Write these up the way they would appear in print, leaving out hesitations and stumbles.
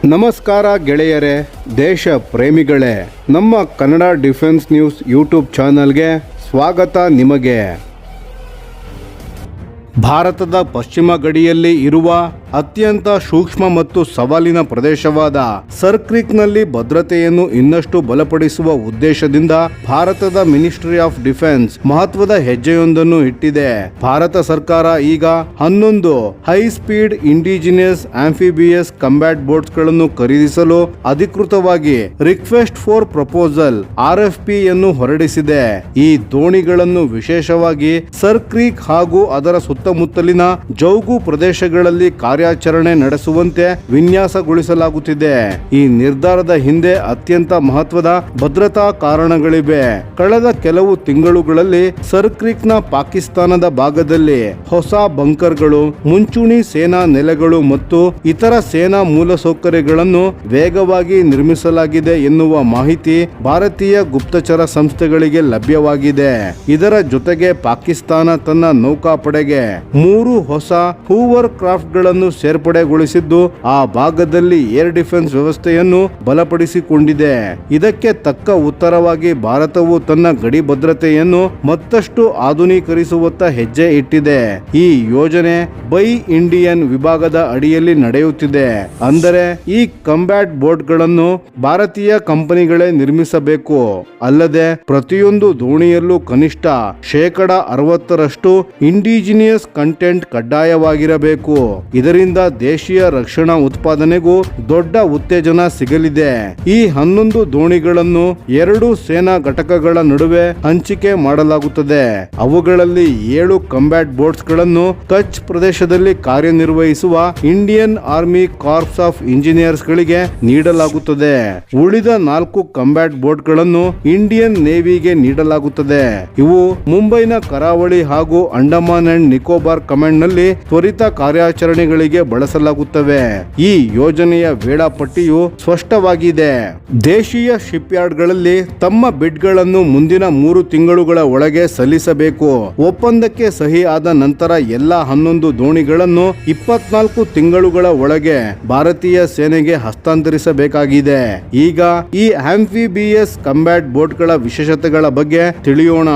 ನಮಸ್ಕಾರ ಗೆಳೆಯರೇ, ದೇಶ ಪ್ರೇಮಿಗಳೇ, ನಮ್ಮ ಕನ್ನಡ ಡಿಫೆನ್ಸ್ ನ್ಯೂಸ್ ಯೂಟ್ಯೂಬ್ ಚಾನಲ್ಗೆ ಸ್ವಾಗತ ನಿಮಗೆ. ಭಾರತದ ಪಶ್ಚಿಮ ಗಡಿಯಲ್ಲಿ ಇರುವ ಅತ್ಯಂತ ಸೂಕ್ಷ್ಮ ಮತ್ತು ಸವಾಲಿನ ಪ್ರದೇಶವಾದ ಸರ್ಕ್ರಿಕ್ನಲ್ಲಿ ಭದ್ರತೆಯನ್ನು ಇನ್ನಷ್ಟು ಬಲಪಡಿಸುವ ಉದ್ದೇಶದಿಂದ ಭಾರತದ ಮಿನಿಸ್ಟ್ರಿ ಆಫ್ ಡಿಫೆನ್ಸ್ ಮಹತ್ವದ ಹೆಜ್ಜೆಯೊಂದನ್ನು ಇಟ್ಟಿದೆ. ಭಾರತ ಸರ್ಕಾರ ಈಗ 11 high speed indigenous amphibious combat boats ಗಳನ್ನು ಖರೀದಿಸಲು ಅಧಿಕೃತವಾಗಿ ರಿಕ್ವೆಸ್ಟ್ ಫಾರ್ ಪ್ರಪೋಸಲ್ RFP ಯನ್ನು ಹೊರಡಿಸಿದೆ. ಈ ದೋಣಿಗಳನ್ನು ವಿಶೇಷವಾಗಿ ಸರ್ಕ್ರಿಕ್ ಹಾಗೂ ಅದರ ಸುತ್ತಮುತ್ತಲಿನ ಜೌಗು ಪ್ರದೇಶಗಳಲ್ಲಿ ಕಾರ್ಯಾಚರಣೆ ನಡೆಸುವಂತೆ ವಿನ್ಯಾಸಗೊಳಿಸಲಾಗುತ್ತಿದೆ. ಈ ನಿರ್ಧಾರದ ಹಿಂದೆ ಅತ್ಯಂತ ಮಹತ್ವದ ಭದ್ರತಾ ಕಾರಣಗಳಿವೆ. ಕಳೆದ ಕೆಲವು ತಿಂಗಳುಗಳಲ್ಲಿ ಸರ್ಕ್ರಿಕ್ನ ಪಾಕಿಸ್ತಾನದ ಭಾಗದಲ್ಲಿ ಹೊಸ ಬಂಕರ್ಗಳು, ಮುಂಚೂಣಿ ಸೇನಾ ನೆಲೆಗಳು ಮತ್ತು ಇತರ ಸೇನಾ ಮೂಲಸೌಕರ್ಯಗಳನ್ನು ವೇಗವಾಗಿ ನಿರ್ಮಿಸಲಾಗಿದೆ ಎನ್ನುವ ಮಾಹಿತಿ ಭಾರತೀಯ ಗುಪ್ತಚರ ಸಂಸ್ಥೆಗಳಿಗೆ ಲಭ್ಯವಾಗಿದೆ. ಇದರ ಜೊತೆಗೆ ಪಾಕಿಸ್ತಾನ ತನ್ನ ನೌಕಾಪಡೆಗೆ 3 ಹೊಸ ಹೂವರ್ ಕ್ರಾಫ್ಟ್ ಗಳನ್ನು ಸೇರ್ಪಡೆಗೊಳಿಸಿದ್ದು ಆ ಭಾಗದಲ್ಲಿ ಏರ್ ಡಿಫೆನ್ಸ್ ವ್ಯವಸ್ಥೆಯನ್ನು ಬಲಪಡಿಸಿಕೊಂಡಿದೆ. ಇದಕ್ಕೆ ತಕ್ಕ ಉತ್ತರವಾಗಿ ಭಾರತವು ತನ್ನ ಗಡಿ ಭದ್ರತೆಯನ್ನು ಮತ್ತಷ್ಟು ಆಧುನೀಕರಿಸುವತ್ತ ಹೆಜ್ಜೆ ಇಟ್ಟಿದೆ. ಈ ಯೋಜನೆ ಬೈ ಇಂಡಿಯನ್ ವಿಭಾಗದ ಅಡಿಯಲ್ಲಿ ನಡೆಯುತ್ತಿದೆ. ಅಂದರೆ ಈ ಕಂಬ್ಯಾಟ್ ಬೋಟ್ ಗಳನ್ನು ಭಾರತೀಯ ಕಂಪನಿಗಳೇ ನಿರ್ಮಿಸಬೇಕು. ಅಲ್ಲದೆ ಪ್ರತಿಯೊಂದು ದೋಣಿಯಲ್ಲೂ ಕನಿಷ್ಠ 60% ಇಂಡಿಜಿನಿಯಸ್ ಕಂಟೆಂಟ್ ಕಡ್ಡಾಯವಾಗಿರಬೇಕು. ಇದರಿಂದ ದೇಶೀಯ ರಕ್ಷಣಾ ಉತ್ಪಾದನೆಗೂ ದೊಡ್ಡ ಉತ್ತೇಜನ ಸಿಗಲಿದೆ. ಈ 11 ದೋಣಿಗಳನ್ನು 2 ಸೇನಾ ಘಟಕಗಳ ನಡುವೆ ಹಂಚಿಕೆ ಮಾಡಲಾಗುತ್ತದೆ. ಅವುಗಳಲ್ಲಿ 7 ಕಂಬ್ಯಾಟ್ ಬೋಟ್ಸ್ ಗಳನ್ನು ಕಚ್ ಪ್ರದೇಶದಲ್ಲಿ ಕಾರ್ಯನಿರ್ವಹಿಸುವ Indian army corps of engineers ಗಳಿಗೆ ನೀಡಲಾಗುತ್ತದೆ. ಉಳಿದ 4 ಕಂಬ್ಯಾಟ್ ಬೋಟ್ ಗಳನ್ನು ಇಂಡಿಯನ್ ನೇವಿಗೆ ನೀಡಲಾಗುತ್ತದೆ. ಇವು ಮುಂಬೈನ ಕರಾವಳಿ ಹಾಗೂ ಅಂಡಮಾನ್ ಅಂಡ್ ನಿಕೋಬಾರ್ ಕಮಾಂಡ್ ನಲ್ಲಿ ತ್ವರಿತ ಕಾರ್ಯಾಚರಣೆಗಳಿಗೆ ಬಳಸಲಾಗುತ್ತವೆ. ಈ ಯೋಜನೆಯ ವೇಳಾಪಟ್ಟಿಯು ಸ್ಪಷ್ಟವಾಗಿದೆ. ದೇಶೀಯ ಶಿಪ್ ಯಾರ್ಡ್ಗಳಲ್ಲಿ ತಮ್ಮ ಬಿಡ್ಗಳನ್ನು ಮುಂದಿನ 3 ತಿಂಗಳುಗಳ ಒಳಗೆ ಸಲ್ಲಿಸಬೇಕು. ಒಪ್ಪಂದಕ್ಕೆ ಸಹಿ ಆದ ನಂತರ ಎಲ್ಲಾ 11 ದೋಣಿಗಳನ್ನು 24 ತಿಂಗಳುಗಳ ಒಳಗೆ ಭಾರತೀಯ ಸೇನೆಗೆ ಹಸ್ತಾಂತರಿಸಬೇಕಾಗಿದೆ. ಈಗ ಈ ಆಂಫಿಬಿಯಸ್ ಕಂಬ್ಯಾಟ್ ಬೋಟ್ಗಳ ವಿಶೇಷತೆಗಳ ಬಗ್ಗೆ ತಿಳಿಯೋಣ.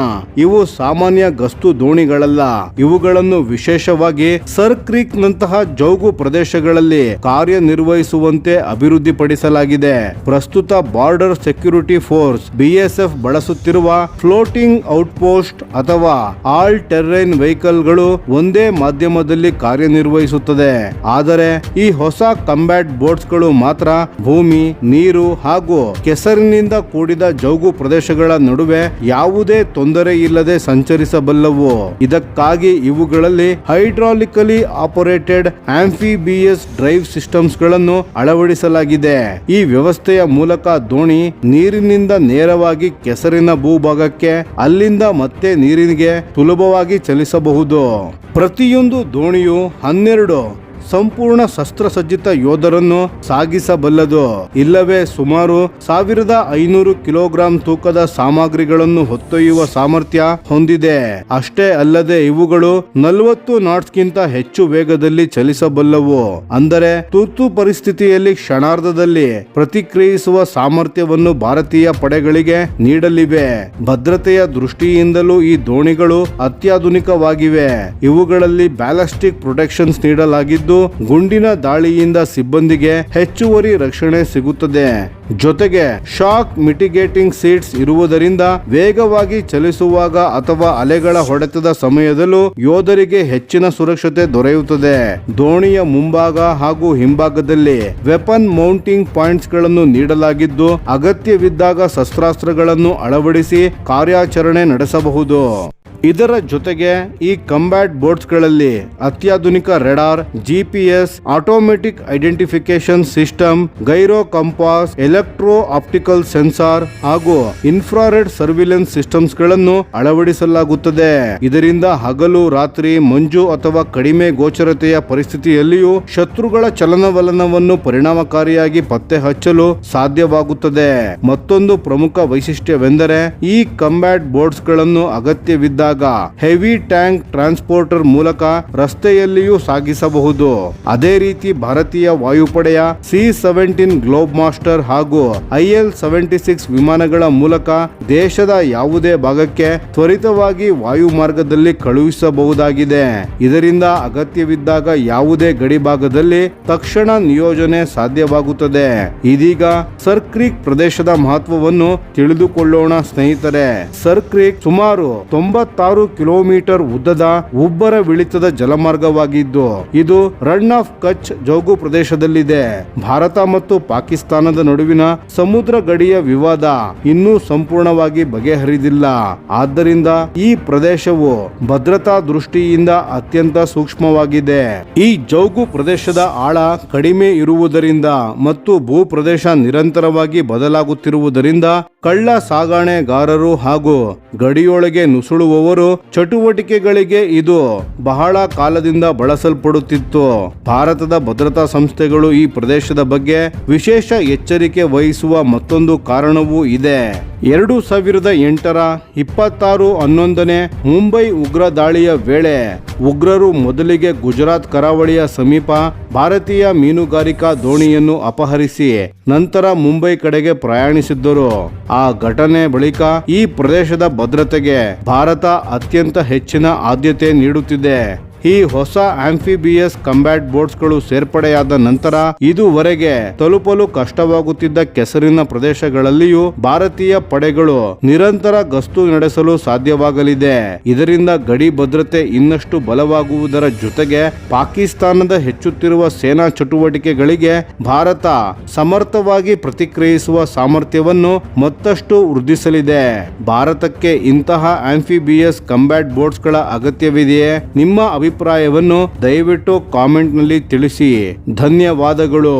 ಇವು ಸಾಮಾನ್ಯ ಗಸ್ತು ದೋಣಿಗಳಲ್ಲ. ಇವುಗಳನ್ನು ವಿಶೇಷವಾಗಿ ಸರ್ಕ್ರಿಕ್ ನಂತಹ ಜೌಗು ಪ್ರದೇಶಗಳಲ್ಲಿ ಕಾರ್ಯನಿರ್ವಹಿಸುವಂತೆ ಅಭಿವೃದ್ಧಿಪಡಿಸಲಾಗಿದೆ. ಪ್ರಸ್ತುತ ಬಾರ್ಡರ್ ಸೆಕ್ಯೂರಿಟಿ ಫೋರ್ಸ್ BSF ಬಳಸುತ್ತಿರುವ ಫ್ಲೋಟಿಂಗ್ ಔಟ್ಪೋಸ್ಟ್ ಅಥವಾ ಆಲ್ ಟೆರ್ರೈನ್ ವೆಹಿಕಲ್ ಗಳು ಒಂದೇ ಮಾಧ್ಯಮದಲ್ಲಿ ಕಾರ್ಯನಿರ್ವಹಿಸುತ್ತದೆ. ಆದರೆ ಈ ಹೊಸ ಕಂಬ್ಯಾಟ್ ಬೋಟ್ಸ್ ಗಳು ಮಾತ್ರ ಭೂಮಿ, ನೀರು ಹಾಗೂ ಕೆಸರಿನಿಂದ ಕೂಡಿದ ಜೌಗು ಪ್ರದೇಶಗಳ ನಡುವೆ ಯಾವುದೇ ತೊಂದರೆ ಇಲ್ಲದೆ ಸಂಚರಿಸಬಲ್ಲವು. ಇದಕ್ಕಾಗಿ ಇವುಗಳಲ್ಲಿ ಹೈಡ್ರಾಲಿಕಲಿ ಆಪರೇಟೆಡ್ ಆಂಫಿಬಿಯಸ್ ಡ್ರೈವ್ ಸಿಸ್ಟಮ್ಸ್ ಗಳನ್ನು ಅಳವಡಿಸಲಾಗಿದೆ. ಈ ವ್ಯವಸ್ಥೆಯ ಮೂಲಕ ದೋಣಿ ನೀರಿನಿಂದ ನೇರವಾಗಿ ಕೆಸರಿನ ಭೂಭಾಗಕ್ಕೆ, ಅಲ್ಲಿಂದ ಮತ್ತೆ ನೀರಿಗೆ ಸುಲಭವಾಗಿ ಚಲಿಸಬಹುದು. ಪ್ರತಿಯೊಂದು ದೋಣಿಯು 12 ಸಂಪೂರ್ಣ ಶಸ್ತ್ರಸಜ್ಜಿತ ಯೋಧರನ್ನು ಸಾಗಿಸಬಲ್ಲದು. ಇಲ್ಲವೇ ಸುಮಾರು 1500 ಕಿಲೋಗ್ರಾಂ ತೂಕದ ಸಾಮಗ್ರಿಗಳನ್ನು ಹೊತ್ತೊಯ್ಯುವ ಸಾಮರ್ಥ್ಯ ಹೊಂದಿದೆ. ಅಷ್ಟೇ ಅಲ್ಲದೆ ಇವುಗಳು 40 ನಾಟ್ಸ್ಗಿಂತ ಹೆಚ್ಚು ವೇಗದಲ್ಲಿ ಚಲಿಸಬಲ್ಲವು. ಅಂದರೆ ತುರ್ತು ಪರಿಸ್ಥಿತಿಯಲ್ಲಿ ಕ್ಷಣಾರ್ಧದಲ್ಲಿ ಪ್ರತಿಕ್ರಿಯಿಸುವ ಸಾಮರ್ಥ್ಯವನ್ನು ಭಾರತೀಯ ಪಡೆಗಳಿಗೆ ನೀಡಲಿವೆ. ಭದ್ರತೆಯ ದೃಷ್ಟಿಯಿಂದಲೂ ಈ ದೋಣಿಗಳು ಅತ್ಯಾಧುನಿಕವಾಗಿವೆ. ಇವುಗಳಲ್ಲಿ ಬ್ಯಾಲಿಸ್ಟಿಕ್ ಪ್ರೊಟೆಕ್ಷನ್ಸ್ ನೀಡಲಾಗಿದ್ದು ಗುಂಡಿನ ದಾಳಿಯಿಂದ ಸಿಬ್ಬಂದಿಗೆ ಹೆಚ್ಚುವರಿ ರಕ್ಷಣೆ ಸಿಗುತ್ತದೆ. ಜೊತೆಗೆ ಶಾಕ್ ಮಿಟಿಗೇಟಿಂಗ್ ಸೀಟ್ಸ್ ಇರುವುದರಿಂದ ವೇಗವಾಗಿ ಚಲಿಸುವಾಗ ಅಥವಾ ಅಲೆಗಳ ಹೊಡೆತದ ಸಮಯದಲ್ಲೂ ಯೋಧರಿಗೆ ಹೆಚ್ಚಿನ ಸುರಕ್ಷತೆ ದೊರೆಯುತ್ತದೆ. ದೋಣಿಯ ಮುಂಭಾಗ ಹಾಗೂ ಹಿಂಭಾಗದಲ್ಲಿ ವೆಪನ್ ಮೌಂಟಿಂಗ್ ಪಾಯಿಂಟ್ಸ್ ಗಳನ್ನು ನೀಡಲಾಗಿದ್ದು ಅಗತ್ಯವಿದ್ದಾಗ ಶಸ್ತ್ರಾಸ್ತ್ರಗಳನ್ನು ಅಳವಡಿಸಿ ಕಾರ್ಯಾಚರಣೆ ನಡೆಸಬಹುದು. ಇದರ ಜೊತೆಗೆ ಈ ಕಂಬ್ಯಾಟ್ ಬೋಟ್ಸ್ ಗಳಲ್ಲಿ ಅತ್ಯಾಧುನಿಕ radar, GPS, automatic identification system, gyro compass, electro optical sensor ಹಾಗೂ ಇನ್ಫ್ರಾರೆಡ್ ಸರ್ವಿಲೆನ್ಸ್ ಸಿಸ್ಟಮ್ಸ್ ಗಳನ್ನು ಅಳವಡಿಸಲಾಗುತ್ತದೆ. ಇದರಿಂದ ಹಗಲು ರಾತ್ರಿ, ಮಂಜು ಅಥವಾ ಕಡಿಮೆ ಗೋಚರತೆಯ ಪರಿಸ್ಥಿತಿಯಲ್ಲಿಯೂ ಶತ್ರುಗಳ ಚಲನವಲನವನ್ನು ಪರಿಣಾಮಕಾರಿಯಾಗಿ ಪತ್ತೆ ಹಚ್ಚಲು ಸಾಧ್ಯವಾಗುತ್ತದೆ. ಮತ್ತೊಂದು ಪ್ರಮುಖ ವೈಶಿಷ್ಟ್ಯವೆಂದರೆ ಈ ಕಂಬ್ಯಾಟ್ ಬೋಟ್ಸ್ ಗಳನ್ನು ಅಗತ್ಯವಿದ್ದಾಗ ಇದ್ದಾಗ ಹೆವಿ ಟ್ಯಾಂಕ್ ಟ್ರಾನ್ಸ್ಪೋರ್ಟರ್ ಮೂಲಕ ರಸ್ತೆಯಲ್ಲಿಯೂ ಸಾಗಿಸಬಹುದು. ಅದೇ ರೀತಿ ಭಾರತೀಯ ವಾಯುಪಡೆಯ C-17 ಗ್ಲೋಬ್ ಮಾಸ್ಟರ್ ಹಾಗೂ IL-76 ವಿಮಾನಗಳ ಮೂಲಕ ದೇಶದ ಯಾವುದೇ ಭಾಗಕ್ಕೆ ತ್ವರಿತವಾಗಿ ವಾಯು ಮಾರ್ಗದಲ್ಲಿ ಕಳುಹಿಸಬಹುದಾಗಿದೆ. ಇದರಿಂದ ಅಗತ್ಯವಿದ್ದಾಗ ಯಾವುದೇ ಗಡಿ ಭಾಗದಲ್ಲಿ ತಕ್ಷಣ ನಿಯೋಜನೆ ಸಾಧ್ಯವಾಗುತ್ತದೆ. ಇದೀಗ ಸರ್ ಕ್ರೀಕ್ ಪ್ರದೇಶದ ಮಹತ್ವವನ್ನು ತಿಳಿದುಕೊಳ್ಳೋಣ ಸ್ನೇಹಿತರೆ. ಸರ್ ಕ್ರೀಕ್ ಸುಮಾರು 96 ಕಿಲೋಮೀಟರ್ ಉದ್ದದ ಉಬ್ಬರವಿಳಿತದ ಜಲಮಾರ್ಗವಾಗಿದ್ದು ಇದು ರನ್ ಆಫ್ ಕಚ್ ಜೌಗು ಪ್ರದೇಶದಲ್ಲಿದೆ. ಭಾರತ ಮತ್ತು ಪಾಕಿಸ್ತಾನದ ನಡುವಿನ ಸಮುದ್ರ ಗಡಿಯ ವಿವಾದ ಇನ್ನೂ ಸಂಪೂರ್ಣವಾಗಿ ಬಗೆಹರಿದಿಲ್ಲ. ಆದ್ದರಿಂದ ಈ ಪ್ರದೇಶವು ಭದ್ರತಾ ದೃಷ್ಟಿಯಿಂದ ಅತ್ಯಂತ ಸೂಕ್ಷ್ಮವಾಗಿದೆ. ಈ ಜೌಗು ಪ್ರದೇಶದ ಆಳ ಕಡಿಮೆ ಇರುವುದರಿಂದ ಮತ್ತು ಭೂಪ್ರದೇಶ ನಿರಂತರವಾಗಿ ಬದಲಾಗುತ್ತಿರುವುದರಿಂದ ಕಳ್ಳ ಸಾಗಣೆಗಾರರು ಹಾಗೂ ಗಡಿಯೊಳಗೆ ನುಸುಳುವವರು ಚಟುವಟಿಕೆಗಳಿಗೆ ಇದು ಬಹಳ ಕಾಲದಿಂದ ಬಳಸಲ್ಪಡುತ್ತಿತ್ತು. ಭಾರತದ ಭದ್ರತಾ ಸಂಸ್ಥೆಗಳು ಈ ಪ್ರದೇಶದ ಬಗ್ಗೆ ವಿಶೇಷ ಎಚ್ಚರಿಕೆ ವಹಿಸುವ ಮತ್ತೊಂದು ಕಾರಣವೂ ಇದೆ. 2008ರ 26/11 ಮುಂಬೈ ಉಗ್ರ ದಾಳಿಯ ವೇಳೆ ಉಗ್ರರು ಮೊದಲಿಗೆ ಗುಜರಾತ್ ಕರಾವಳಿಯ ಸಮೀಪ ಭಾರತೀಯ ಮೀನುಗಾರಿಕಾ ದೋಣಿಯನ್ನು ಅಪಹರಿಸಿ ನಂತರ ಮುಂಬೈ ಕಡೆಗೆ ಪ್ರಯಾಣಿಸಿದ್ದರು. ಆ ಘಟನೆ ಬಳಿಕ ಈ ಪ್ರದೇಶದ ಭದ್ರತೆಗೆ ಭಾರತ ಅತ್ಯಂತ ಹೆಚ್ಚಿನ ಆದ್ಯತೆ ನೀಡುತ್ತಿದೆ. ಈ ಹೊಸ ಆಂಫಿಬಿಯಸ್ ಕಂಬ್ಯಾಟ್ ಬೋಟ್ಸ್ಗಳು ಸೇರ್ಪಡೆಯಾದ ನಂತರ ಇದುವರೆಗೆ ತಲುಪಲು ಕಷ್ಟವಾಗುತ್ತಿದ್ದ ಕೆಸರಿನ ಪ್ರದೇಶಗಳಲ್ಲಿಯೂ ಭಾರತೀಯ ಪಡೆಗಳು ನಿರಂತರ ಗಸ್ತು ನಡೆಸಲು ಸಾಧ್ಯವಾಗಲಿದೆ. ಇದರಿಂದ ಗಡಿ ಭದ್ರತೆ ಇನ್ನಷ್ಟು ಬಲವಾಗುವುದರ ಜೊತೆಗೆ ಪಾಕಿಸ್ತಾನದ ಹೆಚ್ಚುತ್ತಿರುವ ಸೇನಾ ಚಟುವಟಿಕೆಗಳಿಗೆ ಭಾರತ ಸಮರ್ಥವಾಗಿ ಪ್ರತಿಕ್ರಿಯಿಸುವ ಸಾಮರ್ಥ್ಯವನ್ನು ಮತ್ತಷ್ಟು ವೃದ್ಧಿಸಲಿದೆ. ಭಾರತಕ್ಕೆ ಇಂತಹ ಆಂಫಿಬಿಯಸ್ ಕಂಬ್ಯಾಟ್ ಬೋಟ್ಸ್ಗಳ ಅಗತ್ಯವಿದೆಯೇ? ನಿಮ್ಮ ಅಭಿಪ್ರಾಯವನ್ನು ದಯವಿಟ್ಟು ಕಾಮೆಂಟ್ನಲ್ಲಿ ತಿಳಿಸಿ. ಧನ್ಯವಾದಗಳು.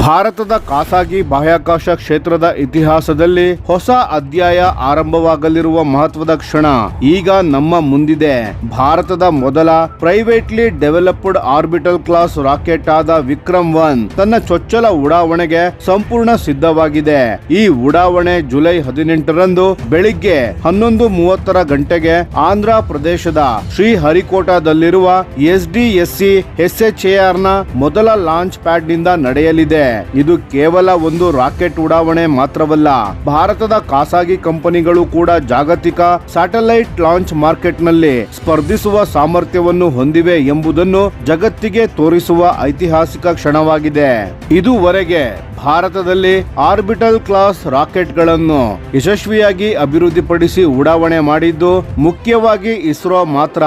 ಭಾರತದ ಖಾಸಗಿ ಬಾಹ್ಯಾಕಾಶ ಕ್ಷೇತ್ರದ ಇತಿಹಾಸದಲ್ಲಿ ಹೊಸ ಅಧ್ಯಾಯ ಆರಂಭವಾಗಲಿರುವ ಮಹತ್ವದ ಕ್ಷಣ ಈಗ ನಮ್ಮ ಮುಂದಿದೆ. ಭಾರತದ ಮೊದಲ privately developed orbital class rocket ಆದ ವಿಕ್ರಮ್-1 ತನ್ನ ಚೊಚ್ಚಲ ಉಡಾವಣೆಗೆ ಸಂಪೂರ್ಣ ಸಿದ್ಧವಾಗಿದೆ. ಈ ಉಡಾವಣೆ ಜುಲೈ 18ರಂದು ಬೆಳಿಗ್ಗೆ 11:30 ಗಂಟೆಗೆ ಆಂಧ್ರ ಪ್ರದೇಶದ ಶ್ರೀಹರಿಕೋಟಾದಲ್ಲಿರುವ SDSC SHAR ನ ಮೊದಲ ಲಾಂಚ್ ಪ್ಯಾಡ್ ನಿಂದ ನಡೆಯಲಿದೆ. ಇದು ಕೇವಲ ಒಂದು ರಾಕೆಟ್ ಉಡಾವಣೆ ಮಾತ್ರವಲ್ಲ, ಭಾರತದ ಖಾಸಗಿ ಕಂಪನಿಗಳು ಕೂಡ ಜಾಗತಿಕ ಸ್ಯಾಟಲೈಟ್ ಲಾಂಚ್ ಮಾರ್ಕೆಟ್ ನಲ್ಲಿ ಸ್ಪರ್ಧಿಸುವ ಸಾಮರ್ಥ್ಯವನ್ನು ಹೊಂದಿವೆ ಎಂಬುದನ್ನು ಜಗತ್ತಿಗೆ ತೋರಿಸುವ ಐತಿಹಾಸಿಕ ಕ್ಷಣವಾಗಿದೆ. ಇದುವರೆಗೆ ಭಾರತದಲ್ಲಿ ಆರ್ಬಿಟಲ್ ಕ್ಲಾಸ್ ರಾಕೆಟ್ಗಳನ್ನು ಯಶಸ್ವಿಯಾಗಿ ಅಭಿವೃದ್ಧಿಪಡಿಸಿ ಉಡಾವಣೆ ಮಾಡಿದ್ದು ಮುಖ್ಯವಾಗಿ ಇಸ್ರೋ ಮಾತ್ರ.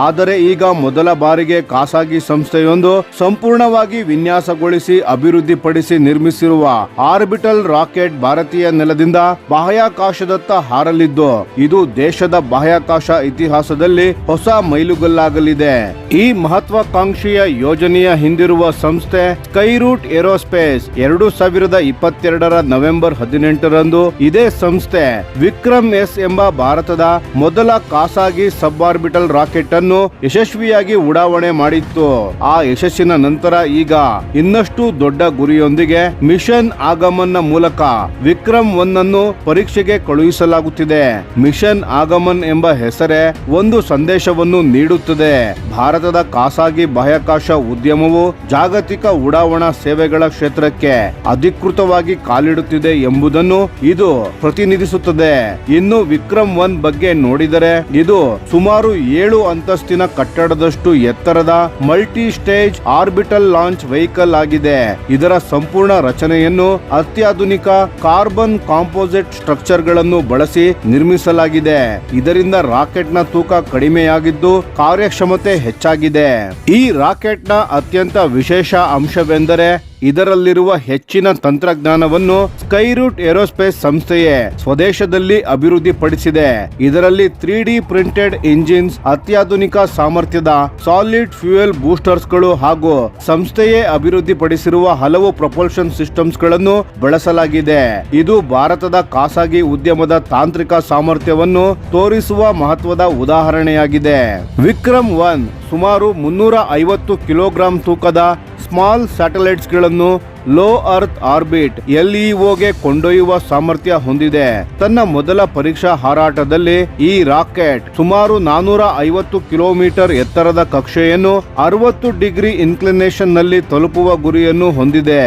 ಆದರೆ ಈಗ ಮೊದಲ ಬಾರಿಗೆ ಖಾಸಗಿ ಸಂಸ್ಥೆಯೊಂದು ಸಂಪೂರ್ಣವಾಗಿ ವಿನ್ಯಾಸಗೊಳಿಸಿ ಅಭಿವೃದ್ಧಿಪಡಿಸಿ ನಿರ್ಮಿಸಿರುವ ಆರ್ಬಿಟಲ್ ರಾಕೆಟ್ ಭಾರತೀಯ ನೆಲದಿಂದ ಬಾಹ್ಯಾಕಾಶದತ್ತ ಹಾರಲಿದ್ದು ಇದು ದೇಶದ ಬಾಹ್ಯಾಕಾಶ ಇತಿಹಾಸದಲ್ಲಿ ಹೊಸ ಮೈಲುಗಲ್ಲಾಗಲಿದೆ. ಈ ಮಹತ್ವಾಕಾಂಕ್ಷೆಯ ಯೋಜನೆಯ ಹಿಂದಿರುವ ಸಂಸ್ಥೆ ಸ್ಕೈರೂಟ್ ಏರೋಸ್ಪೇಸ್. 2022ರ ನವೆಂಬರ್ 18ರಂದು ಇದೇ ಸಂಸ್ಥೆ ವಿಕ್ರಮ್-S ಎಂಬ ಭಾರತದ ಮೊದಲ ಖಾಸಗಿ ಸಬ್ ಆರ್ಬಿಟಲ್ ರಾಕೆಟ್ ಅನ್ನು ಯಶಸ್ವಿಯಾಗಿ ಉಡಾವಣೆ ಮಾಡಿತ್ತು. ಆ ಯಶಸ್ಸಿನ ನಂತರ ಈಗ ಇನ್ನಷ್ಟು ದೊಡ್ಡ ಗುರಿಯೊಂದಿಗೆ ಮಿಷನ್ ಆಗಮನ್ ನ ಮೂಲಕ ವಿಕ್ರಮ್-1 ಅನ್ನು ಪರೀಕ್ಷೆಗೆ ಕಳುಹಿಸಲಾಗುತ್ತಿದೆ. ಮಿಷನ್ ಆಗಮನ್ ಎಂಬ ಹೆಸರೇ ಒಂದು ಸಂದೇಶವನ್ನು ನೀಡುತ್ತದೆ. ಭಾರತದ ಖಾಸಗಿ ಬಾಹ್ಯಾಕಾಶ ಉದ್ಯಮವು ಜಾಗತಿಕ ಉಡಾವಣಾ ಸೇವೆಗಳ ಕ್ಷೇತ್ರಕ್ಕೆ ಅಧಿಕೃತವಾಗಿ ಕಾಲಿಡುತ್ತಿದೆ ಎಂಬುದನ್ನು ಇದು ಪ್ರತಿನಿಧಿಸುತ್ತದೆ. ಇನ್ನು ವಿಕ್ರಮ್-1 ಬಗ್ಗೆ ನೋಡಿದರೆ ಇದು ಸುಮಾರು 7 ಅಂತಸ್ತಿನ ಕಟ್ಟಡದಷ್ಟು ಎತ್ತರದ multi stage orbital launch vehicle ಆಗಿದೆ. ಇದರ ಸಂಪೂರ್ಣ ರಚನೆಯನ್ನು ಅತ್ಯಾಧುನಿಕ ಕಾರ್ಬನ್ ಕಾಂಪೋಸಿಟ್ ಸ್ಟ್ರಕ್ಚರ್ ಗಳನ್ನು ಬಳಸಿ ನಿರ್ಮಿಸಲಾಗಿದೆ. ಇದರಿಂದ ರಾಕೆಟ್ ನ ತೂಕ ಕಡಿಮೆಯಾಗಿದ್ದು ಕಾರ್ಯಕ್ಷಮತೆ ಹೆಚ್ಚಾಗಿದೆ. ಈ ರಾಕೆಟ್ ನ ಅತ್ಯಂತ ವಿಶೇಷ ಅಂಶವೆಂದರೆ ಇದರಲ್ಲಿರುವ ಹೆಚ್ಚಿನ ತಂತ್ರಜ್ಞಾನವನ್ನು ಸ್ಕೈರೂಟ್ ಏರೋಸ್ಪೇಸ್ ಸಂಸ್ಥೆಯೇ ಸ್ವದೇಶದಲ್ಲಿ ಅಭಿವೃದ್ಧಿಪಡಿಸಿದೆ. ಇದರಲ್ಲಿ 3D ಪ್ರಿಂಟೆಡ್ ಇಂಜಿನ್ಸ್, ಅತ್ಯಾಧುನಿಕ ಸಾಮರ್ಥ್ಯದ ಸಾಲಿಡ್ ಫ್ಯೂಯಲ್ ಬೂಸ್ಟರ್ಸ್ ಗಳು ಹಾಗೂ ಸಂಸ್ಥೆಯೇ ಅಭಿವೃದ್ಧಿಪಡಿಸಿರುವ ಹಲವು ಪ್ರೊಪಲ್ಷನ್ ಸಿಸ್ಟಮ್ಸ್ ಗಳನ್ನು ಬಳಸಲಾಗಿದೆ. ಇದು ಭಾರತದ ಖಾಸಗಿ ಉದ್ಯಮದ ತಾಂತ್ರಿಕ ಸಾಮರ್ಥ್ಯವನ್ನು ತೋರಿಸುವ ಮಹತ್ವದ ಉದಾಹರಣೆಯಾಗಿದೆ. ವಿಕ್ರಮ್-1 ಸುಮಾರು 350 ಕಿಲೋಗ್ರಾಂ ತೂಕದ ಸ್ಮಾಲ್ ಸ್ಯಾಟಲೈಟ್ಸ್ ಗಳನ್ನು ಲೋ ಅರ್ತ್ ಆರ್ಬಿಟ್ LEOಗೆ ಕೊಂಡೊಯ್ಯುವ ಸಾಮರ್ಥ್ಯ ಹೊಂದಿದೆ. ತನ್ನ ಮೊದಲ ಪರೀಕ್ಷಾ ಹಾರಾಟದಲ್ಲಿ ಈ ರಾಕೆಟ್ ಸುಮಾರು 450 ಕಿಲೋಮೀಟರ್ ಎತ್ತರದ ಕಕ್ಷೆಯನ್ನು 60 ಡಿಗ್ರಿ ಇನ್ಕ್ಲಿನೇಷನ್ ನಲ್ಲಿ ತಲುಪುವ ಗುರಿಯನ್ನು ಹೊಂದಿದೆ.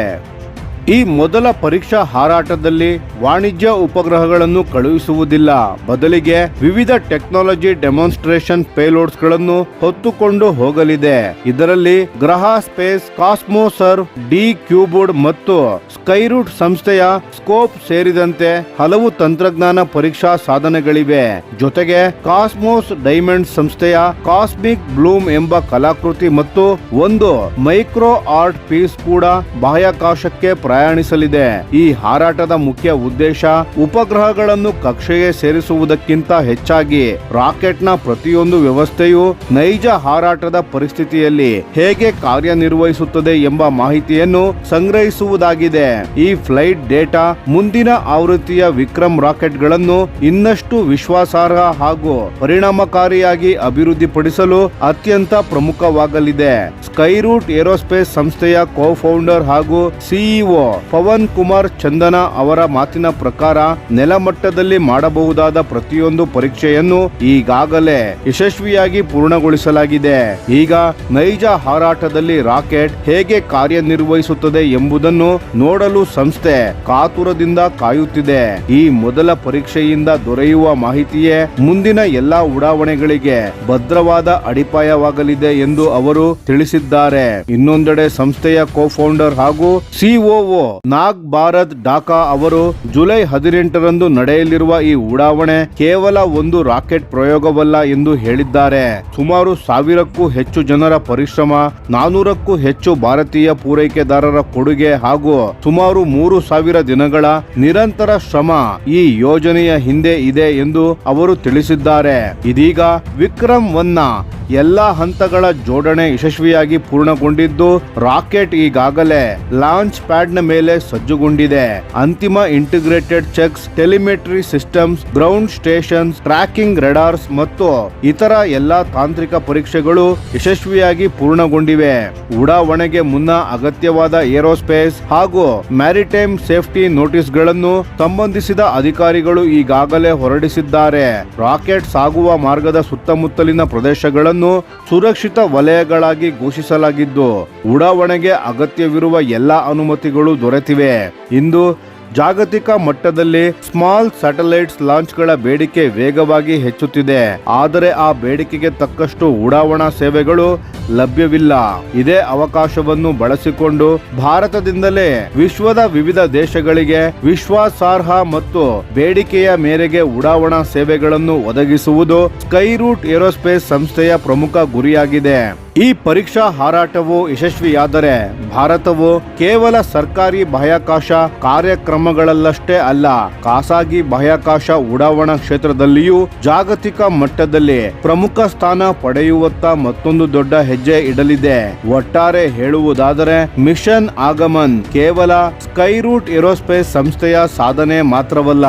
ಈ ಮೊದಲ ಪರೀಕ್ಷಾ ಹಾರಾಟದಲ್ಲಿ ವಾಣಿಜ್ಯ ಉಪಗ್ರಹಗಳನ್ನು ಕಳುಹಿಸುವುದಿಲ್ಲ, ಬದಲಿಗೆ ವಿವಿಧ ಟೆಕ್ನಾಲಜಿ ಡೆಮಾನ್ಸ್ಟ್ರೇಷನ್ ಪೇಲೋಡ್ಸ್ ಗಳನ್ನು ಹೊತ್ತುಕೊಂಡು ಹೋಗಲಿದೆ. ಇದರಲ್ಲಿ ಗ್ರಹ ಸ್ಪೇಸ್, ಕಾಸ್ಮೋಸರ್ವ್, ಡಿ-ಕ್ಯೂಬ್ಡ್ ಮತ್ತು ಸ್ಕೈರೂಟ್ ಸಂಸ್ಥೆಯ ಸ್ಕೋಪ್ ಸೇರಿದಂತೆ ಹಲವು ತಂತ್ರಜ್ಞಾನ ಪರೀಕ್ಷಾ ಸಾಧನಗಳಿವೆ. ಜೊತೆಗೆ ಕಾಸ್ಮೋಸ್ ಡೈಮಂಡ್ ಸಂಸ್ಥೆಯ ಕಾಸ್ಮಿಕ್ ಬ್ಲೂಮ್ ಎಂಬ ಕಲಾಕೃತಿ ಮತ್ತು ಒಂದು ಮೈಕ್ರೋ ಆರ್ಟ್ ಪೀಸ್ ಕೂಡ ಬಾಹ್ಯಾಕಾಶಕ್ಕೆ ಪ್ರಯಾಣಿಸಲಿದೆ. ಈ ಹಾರಾಟದ ಮುಖ್ಯ ಉದ್ದೇಶ ಉಪಗ್ರಹಗಳನ್ನು ಕಕ್ಷೆಗೆ ಸೇರಿಸುವುದಕ್ಕಿಂತ ಹೆಚ್ಚಾಗಿ ರಾಕೆಟ್ನ ಪ್ರತಿಯೊಂದು ವ್ಯವಸ್ಥೆಯು ನೈಜ ಹಾರಾಟದ ಪರಿಸ್ಥಿತಿಯಲ್ಲಿ ಹೇಗೆ ಕಾರ್ಯನಿರ್ವಹಿಸುತ್ತದೆ ಎಂಬ ಮಾಹಿತಿಯನ್ನು ಸಂಗ್ರಹಿಸುವುದಾಗಿದೆ. ಈ ಫ್ಲೈಟ್ ಡೇಟಾ ಮುಂದಿನ ಆವೃತ್ತಿಯ ವಿಕ್ರಮ್ ರಾಕೆಟ್ಗಳನ್ನು ಇನ್ನಷ್ಟು ವಿಶ್ವಾಸಾರ್ಹ ಹಾಗೂ ಪರಿಣಾಮಕಾರಿಯಾಗಿ ಅಭಿವೃದ್ಧಿಪಡಿಸಲು ಅತ್ಯಂತ ಪ್ರಮುಖವಾಗಲಿದೆ. ಸ್ಕೈರೂಟ್ ಏರೋಸ್ಪೇಸ್ ಸಂಸ್ಥೆಯ ಕೋ-ಫೌಂಡರ್ ಹಾಗೂ ಸಿಇಒ ಪವನ್ ಕುಮಾರ್ ಚಂದನ ಅವರ ಮಾತಿನ ಪ್ರಕಾರ ನೆಲಮಟ್ಟದಲ್ಲಿ ಮಾಡಬಹುದಾದ ಪ್ರತಿಯೊಂದು ಪರೀಕ್ಷೆಯನ್ನು ಈಗಾಗಲೇ ಯಶಸ್ವಿಯಾಗಿ ಪೂರ್ಣಗೊಳಿಸಲಾಗಿದೆ. ಈಗ ನೈಜ ಹಾರಾಟದಲ್ಲಿ ರಾಕೆಟ್ ಹೇಗೆ ಕಾರ್ಯನಿರ್ವಹಿಸುತ್ತದೆ ಎಂಬುದನ್ನು ನೋಡಲು ಸಂಸ್ಥೆ ಕಾತುರದಿಂದ ಕಾಯುತ್ತಿದೆ. ಈ ಮೊದಲ ಪರೀಕ್ಷೆಯಿಂದ ದೊರೆಯುವ ಮಾಹಿತಿಯೇ ಮುಂದಿನ ಎಲ್ಲಾ ಉಡಾವಣೆಗಳಿಗೆ ಭದ್ರವಾದ ಅಡಿಪಾಯವಾಗಲಿದೆ ಎಂದು ಅವರು ತಿಳಿಸಿದ್ದಾರೆ. ಇನ್ನೊಂದೆಡೆ ಸಂಸ್ಥೆಯ ಕೋ-ಫೌಂಡರ್ ಹಾಗೂ ಸಿಒಒ ನಾಗ್ ಭಾರತ್ ಢಾಕಾ ಅವರು ಜುಲೈ 18ರಂದು ನಡೆಯಲಿರುವ ಈ ಉಡಾವಣೆ ಕೇವಲ ಒಂದು ರಾಕೆಟ್ ಪ್ರಯೋಗವಲ್ಲ ಎಂದು ಹೇಳಿದ್ದಾರೆ. ಸುಮಾರು 1000ಕ್ಕೂ ಹೆಚ್ಚು ಜನರ ಪರಿಶ್ರಮ, 400ಕ್ಕೂ ಹೆಚ್ಚು ಭಾರತೀಯ ಪೂರೈಕೆದಾರರ ಕೊಡುಗೆ ಹಾಗೂ ಸುಮಾರು 3000 ದಿನಗಳ ನಿರಂತರ ಶ್ರಮ ಈ ಯೋಜನೆಯ ಹಿಂದೆ ಇದೆ ಎಂದು ಅವರು ತಿಳಿಸಿದ್ದಾರೆ. ಇದೀಗ ವಿಕ್ರಮ್-1ನ ಎಲ್ಲಾ ಹಂತಗಳ ಜೋಡಣೆ ಯಶಸ್ವಿಯಾಗಿ ಪೂರ್ಣಗೊಂಡಿದ್ದು, ರಾಕೆಟ್ ಈಗಾಗಲೇ ಲಾಂಚ್ ಪ್ಯಾಡ್ ನ ಮೇಲೆ ಸಜ್ಜುಗೊಂಡಿದೆ. ಅಂತಿಮ integrated checks, telemetry systems, ground stations, tracking radars ಮತ್ತು ಇತರ ಎಲ್ಲಾ ತಾಂತ್ರಿಕ ಪರೀಕ್ಷೆಗಳು ಯಶಸ್ವಿಯಾಗಿ ಪೂರ್ಣಗೊಂಡಿವೆ. ಉಡಾವಣೆಗೆ ಮುನ್ನ ಅಗತ್ಯವಾದ ಏರೋಸ್ಪೇಸ್ ಹಾಗೂ ಮ್ಯಾರಿಟೈಮ್ ಸೇಫ್ಟಿ ನೋಟಿಸ್ ಗಳನ್ನು ಸಂಬಂಧಿಸಿದ ಅಧಿಕಾರಿಗಳು ಈಗಾಗಲೇ ಹೊರಡಿಸಿದ್ದಾರೆ. ರಾಕೆಟ್ ಸಾಗುವ ಮಾರ್ಗದ ಸುತ್ತಮುತ್ತಲಿನ ಪ್ರದೇಶಗಳನ್ನು ಸುರಕ್ಷಿತ ವಲಯಗಳಾಗಿ ಘೋಷಿಸಲಾಗಿದ್ದು, ಉಡಾವಣೆಗೆ ಅಗತ್ಯವಿರುವ ಎಲ್ಲಾ ಅನುಮತಿಗಳು ದೊರೆತಿವೆ. ಇಂದು ಜಾಗತಿಕ ಮಟ್ಟದಲ್ಲಿ ಸ್ಮಾಲ್ ಸ್ಯಾಟಲೈಟ್ಸ್ ಲಾಂಚ್ಗಳ ಬೇಡಿಕೆ ವೇಗವಾಗಿ ಹೆಚ್ಚುತ್ತಿದೆ. ಆದರೆ ಆ ಬೇಡಿಕೆಗೆ ತಕ್ಕಷ್ಟು ಉಡಾವಣಾ ಸೇವೆಗಳು ಲಭ್ಯವಿಲ್ಲ. ಇದೇ ಅವಕಾಶವನ್ನು ಬಳಸಿಕೊಂಡು ಭಾರತದಿಂದಲೇ ವಿಶ್ವದ ವಿವಿಧ ದೇಶಗಳಿಗೆ ವಿಶ್ವಾಸಾರ್ಹ ಮತ್ತು ಬೇಡಿಕೆಯ ಮೇರೆಗೆ ಉಡಾವಣಾ ಸೇವೆಗಳನ್ನು ಒದಗಿಸುವುದು ಸ್ಕೈರೂಟ್ ಏರೋಸ್ಪೇಸ್ ಸಂಸ್ಥೆಯ ಪ್ರಮುಖ ಗುರಿಯಾಗಿದೆ. ಈ ಪರೀಕ್ಷಾ ಹಾರಾಟವು ಯಶಸ್ವಿಯಾದರೆ ಭಾರತವು ಕೇವಲ ಸರ್ಕಾರಿ ಬಾಹ್ಯಾಕಾಶ ಕಾರ್ಯಕ್ರಮಗಳಲ್ಲಷ್ಟೇ ಅಲ್ಲ, ಖಾಸಗಿ ಬಾಹ್ಯಾಕಾಶ ಉಡಾವಣಾ ಕ್ಷೇತ್ರದಲ್ಲಿಯೂ ಜಾಗತಿಕ ಮಟ್ಟದಲ್ಲಿ ಪ್ರಮುಖ ಸ್ಥಾನ ಪಡೆಯುವತ್ತ ಮತ್ತೊಂದು ದೊಡ್ಡ ಹೆಜ್ಜೆ ಇಡಲಿದೆ. ಒಟ್ಟಾರೆ ಹೇಳುವುದಾದರೆ ಮಿಷನ್ ಆಗಮನ್ ಕೇವಲ ಸ್ಕೈರೂಟ್ ಏರೋಸ್ಪೇಸ್ ಸಂಸ್ಥೆಯ ಸಾಧನೆ ಮಾತ್ರವಲ್ಲ,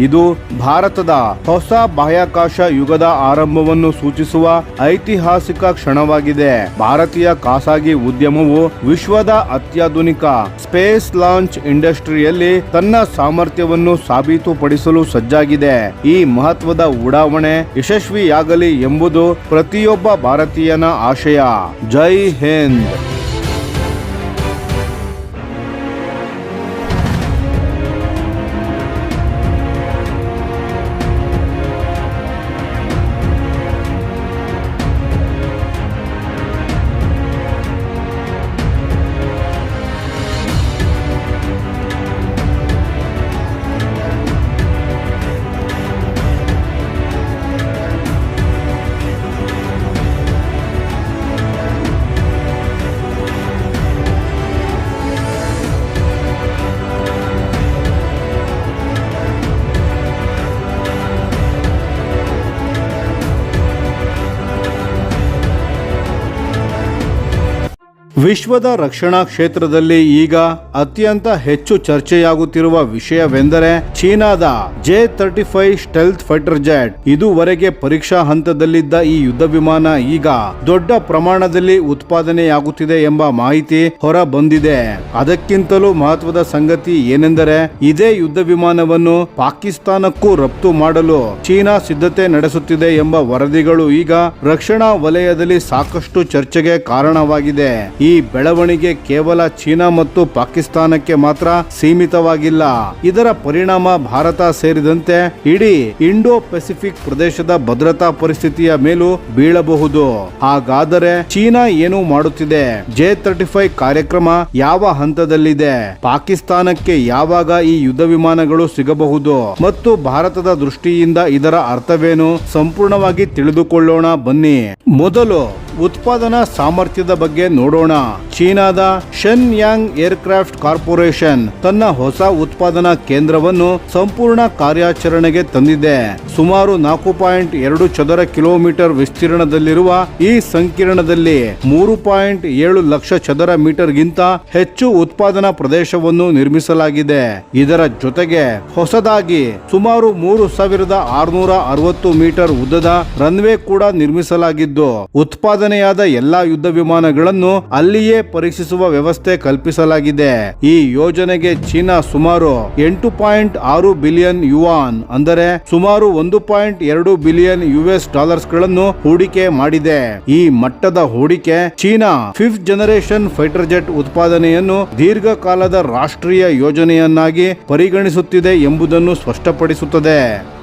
ಇದು ಭಾರತದ ಹೊಸ ಬಾಹ್ಯಾಕಾಶ ಯುಗದ ಆರಂಭವನ್ನು ಸೂಚಿಸುವ ಐತಿಹಾಸಿಕ ಕ್ಷಣವಾಗಿದೆ. ಭಾರತೀಯ ಖಾಸಗಿ ಉದ್ಯಮವು ವಿಶ್ವದ ಅತ್ಯಾಧುನಿಕ ಸ್ಪೇಸ್ ಲಾಂಚ್ ಇಂಡಸ್ಟ್ರಿಯಲ್ಲಿ ತನ್ನ ಸಾಮರ್ಥ್ಯವನ್ನು ಸಾಬೀತುಪಡಿಸಲು ಸಜ್ಜಾಗಿದೆ. ಈ ಮಹತ್ವದ ಉಡಾವಣೆ ಯಶಸ್ವಿಯಾಗಲಿ ಎಂಬುದು ಪ್ರತಿಯೊಬ್ಬ ಭಾರತೀಯನ ಆಶಯ. ಜೈ ಹಿಂದ್. ವಿಶ್ವದ ರಕ್ಷಣಾ ಕ್ಷೇತ್ರದಲ್ಲಿ ಈಗ ಅತ್ಯಂತ ಹೆಚ್ಚು ಚರ್ಚೆಯಾಗುತ್ತಿರುವ ವಿಷಯವೆಂದರೆ ಚೀನಾದ J-35 ಸ್ಟೆಲ್ತ್ ಫೈಟರ್ ಜೆಟ್. ಇದುವರೆಗೆ ಪರೀಕ್ಷಾ ಹಂತದಲ್ಲಿದ್ದ ಈ ಯುದ್ಧ ವಿಮಾನ ಈಗ ದೊಡ್ಡ ಪ್ರಮಾಣದಲ್ಲಿ ಉತ್ಪಾದನೆಯಾಗುತ್ತಿದೆ ಎಂಬ ಮಾಹಿತಿ ಹೊರ ಬಂದಿದೆ. ಅದಕ್ಕಿಂತಲೂ ಮಹತ್ವದ ಸಂಗತಿ ಏನೆಂದರೆ ಇದೇ ಯುದ್ಧ ವಿಮಾನವನ್ನು ಪಾಕಿಸ್ತಾನಕ್ಕೂ ರಫ್ತು ಮಾಡಲು ಚೀನಾ ಸಿದ್ಧತೆ ನಡೆಸುತ್ತಿದೆ ಎಂಬ ವರದಿಗಳು ಈಗ ರಕ್ಷಣಾ ವಲಯದಲ್ಲಿ ಸಾಕಷ್ಟು ಚರ್ಚೆಗೆ ಕಾರಣವಾಗಿದೆ. ಈ ಬೆಳವಣಿಗೆ ಕೇವಲ ಚೀನಾ ಮತ್ತು ಪಾಕಿಸ್ತಾನಕ್ಕೆ ಮಾತ್ರ ಸೀಮಿತವಾಗಿಲ್ಲ. ಇದರ ಪರಿಣಾಮ ಭಾರತ ಸೇರಿದಂತೆ ಇಡೀ ಇಂಡೋ ಪೆಸಿಫಿಕ್ ಪ್ರದೇಶದ ಭದ್ರತಾ ಪರಿಸ್ಥಿತಿಯ ಮೇಲೂ ಬೀಳಬಹುದು. ಹಾಗಾದರೆ ಚೀನಾ ಏನು ಮಾಡುತ್ತಿದೆ? J-35 ಕಾರ್ಯಕ್ರಮ ಯಾವ ಹಂತದಲ್ಲಿದೆ? ಪಾಕಿಸ್ತಾನಕ್ಕೆ ಯಾವಾಗ ಈ ಯುದ್ಧ ವಿಮಾನಗಳು ಸಿಗಬಹುದು ಮತ್ತು ಭಾರತದ ದೃಷ್ಟಿಯಿಂದ ಇದರ ಅರ್ಥವೇನು? ಸಂಪೂರ್ಣವಾಗಿ ತಿಳಿದುಕೊಳ್ಳೋಣ ಬನ್ನಿ. ಮೊದಲು ಉತ್ಪಾದನಾ ಸಾಮರ್ಥ್ಯದ ಬಗ್ಗೆ ನೋಡೋಣ. ಚೀನಾದ ಶೆನ್ಯಾಂಗ್ ಏರ್ಕ್ರಾಫ್ಟ್ ಕಾರ್ಪೊರೇಷನ್ ತನ್ನ ಹೊಸ ಉತ್ಪಾದನಾ ಕೇಂದ್ರವನ್ನು ಸಂಪೂರ್ಣ ಕಾರ್ಯಾಚರಣೆಗೆ ತಂದಿದೆ. ಸುಮಾರು 4.2 ಚದರ ಕಿಲೋಮೀಟರ್ ವಿಸ್ತೀರ್ಣದಲ್ಲಿರುವ ಈ ಸಂಕೀರ್ಣದಲ್ಲಿ 3.7 ಲಕ್ಷ ಚದರ ಮೀಟರ್ಗಿಂತ ಹೆಚ್ಚು ಉತ್ಪಾದನಾ ಪ್ರದೇಶವನ್ನು ನಿರ್ಮಿಸಲಾಗಿದೆ. ಇದರ ಜೊತೆಗೆ ಹೊಸದಾಗಿ ಸುಮಾರು 3660 ಮೀಟರ್ ಉದ್ದದ ರನ್ವೇ ಕೂಡ ನಿರ್ಮಿಸಲಾಗಿದ್ದು ಉತ್ಪಾದನೆಯಾದ ಎಲ್ಲಾ ಯುದ್ಧ ವಿಮಾನಗಳನ್ನು ಅಲ್ಲಿಯೇ ಪರೀಕ್ಷಿಸುವ ವ್ಯವಸ್ಥೆ ಕಲ್ಪಿಸಲಾಗಿದೆ. ಈ ಯೋಜನೆಗೆ ಚೀನಾ ಸುಮಾರು 8.6 ಬಿಲಿಯನ್ ಯುವಾನ್ ಅಂದರೆ ಸುಮಾರು 1.2 ಬಿಲಿಯನ್ US ಗಳನ್ನು ಹೂಡಿಕೆ ಮಾಡಿದೆ. ಈ ಮಟ್ಟದ ಹೂಡಿಕೆ China 5th generation fighter jet ಉತ್ಪಾದನೆಯನ್ನು ದೀರ್ಘಕಾಲದ ರಾಷ್ಟ್ರೀಯ ಯೋಜನೆಯನ್ನಾಗಿ ಪರಿಗಣಿಸುತ್ತಿದೆ ಎಂಬುದನ್ನು ಸ್ಪಷ್ಟಪಡಿಸುತ್ತದೆ.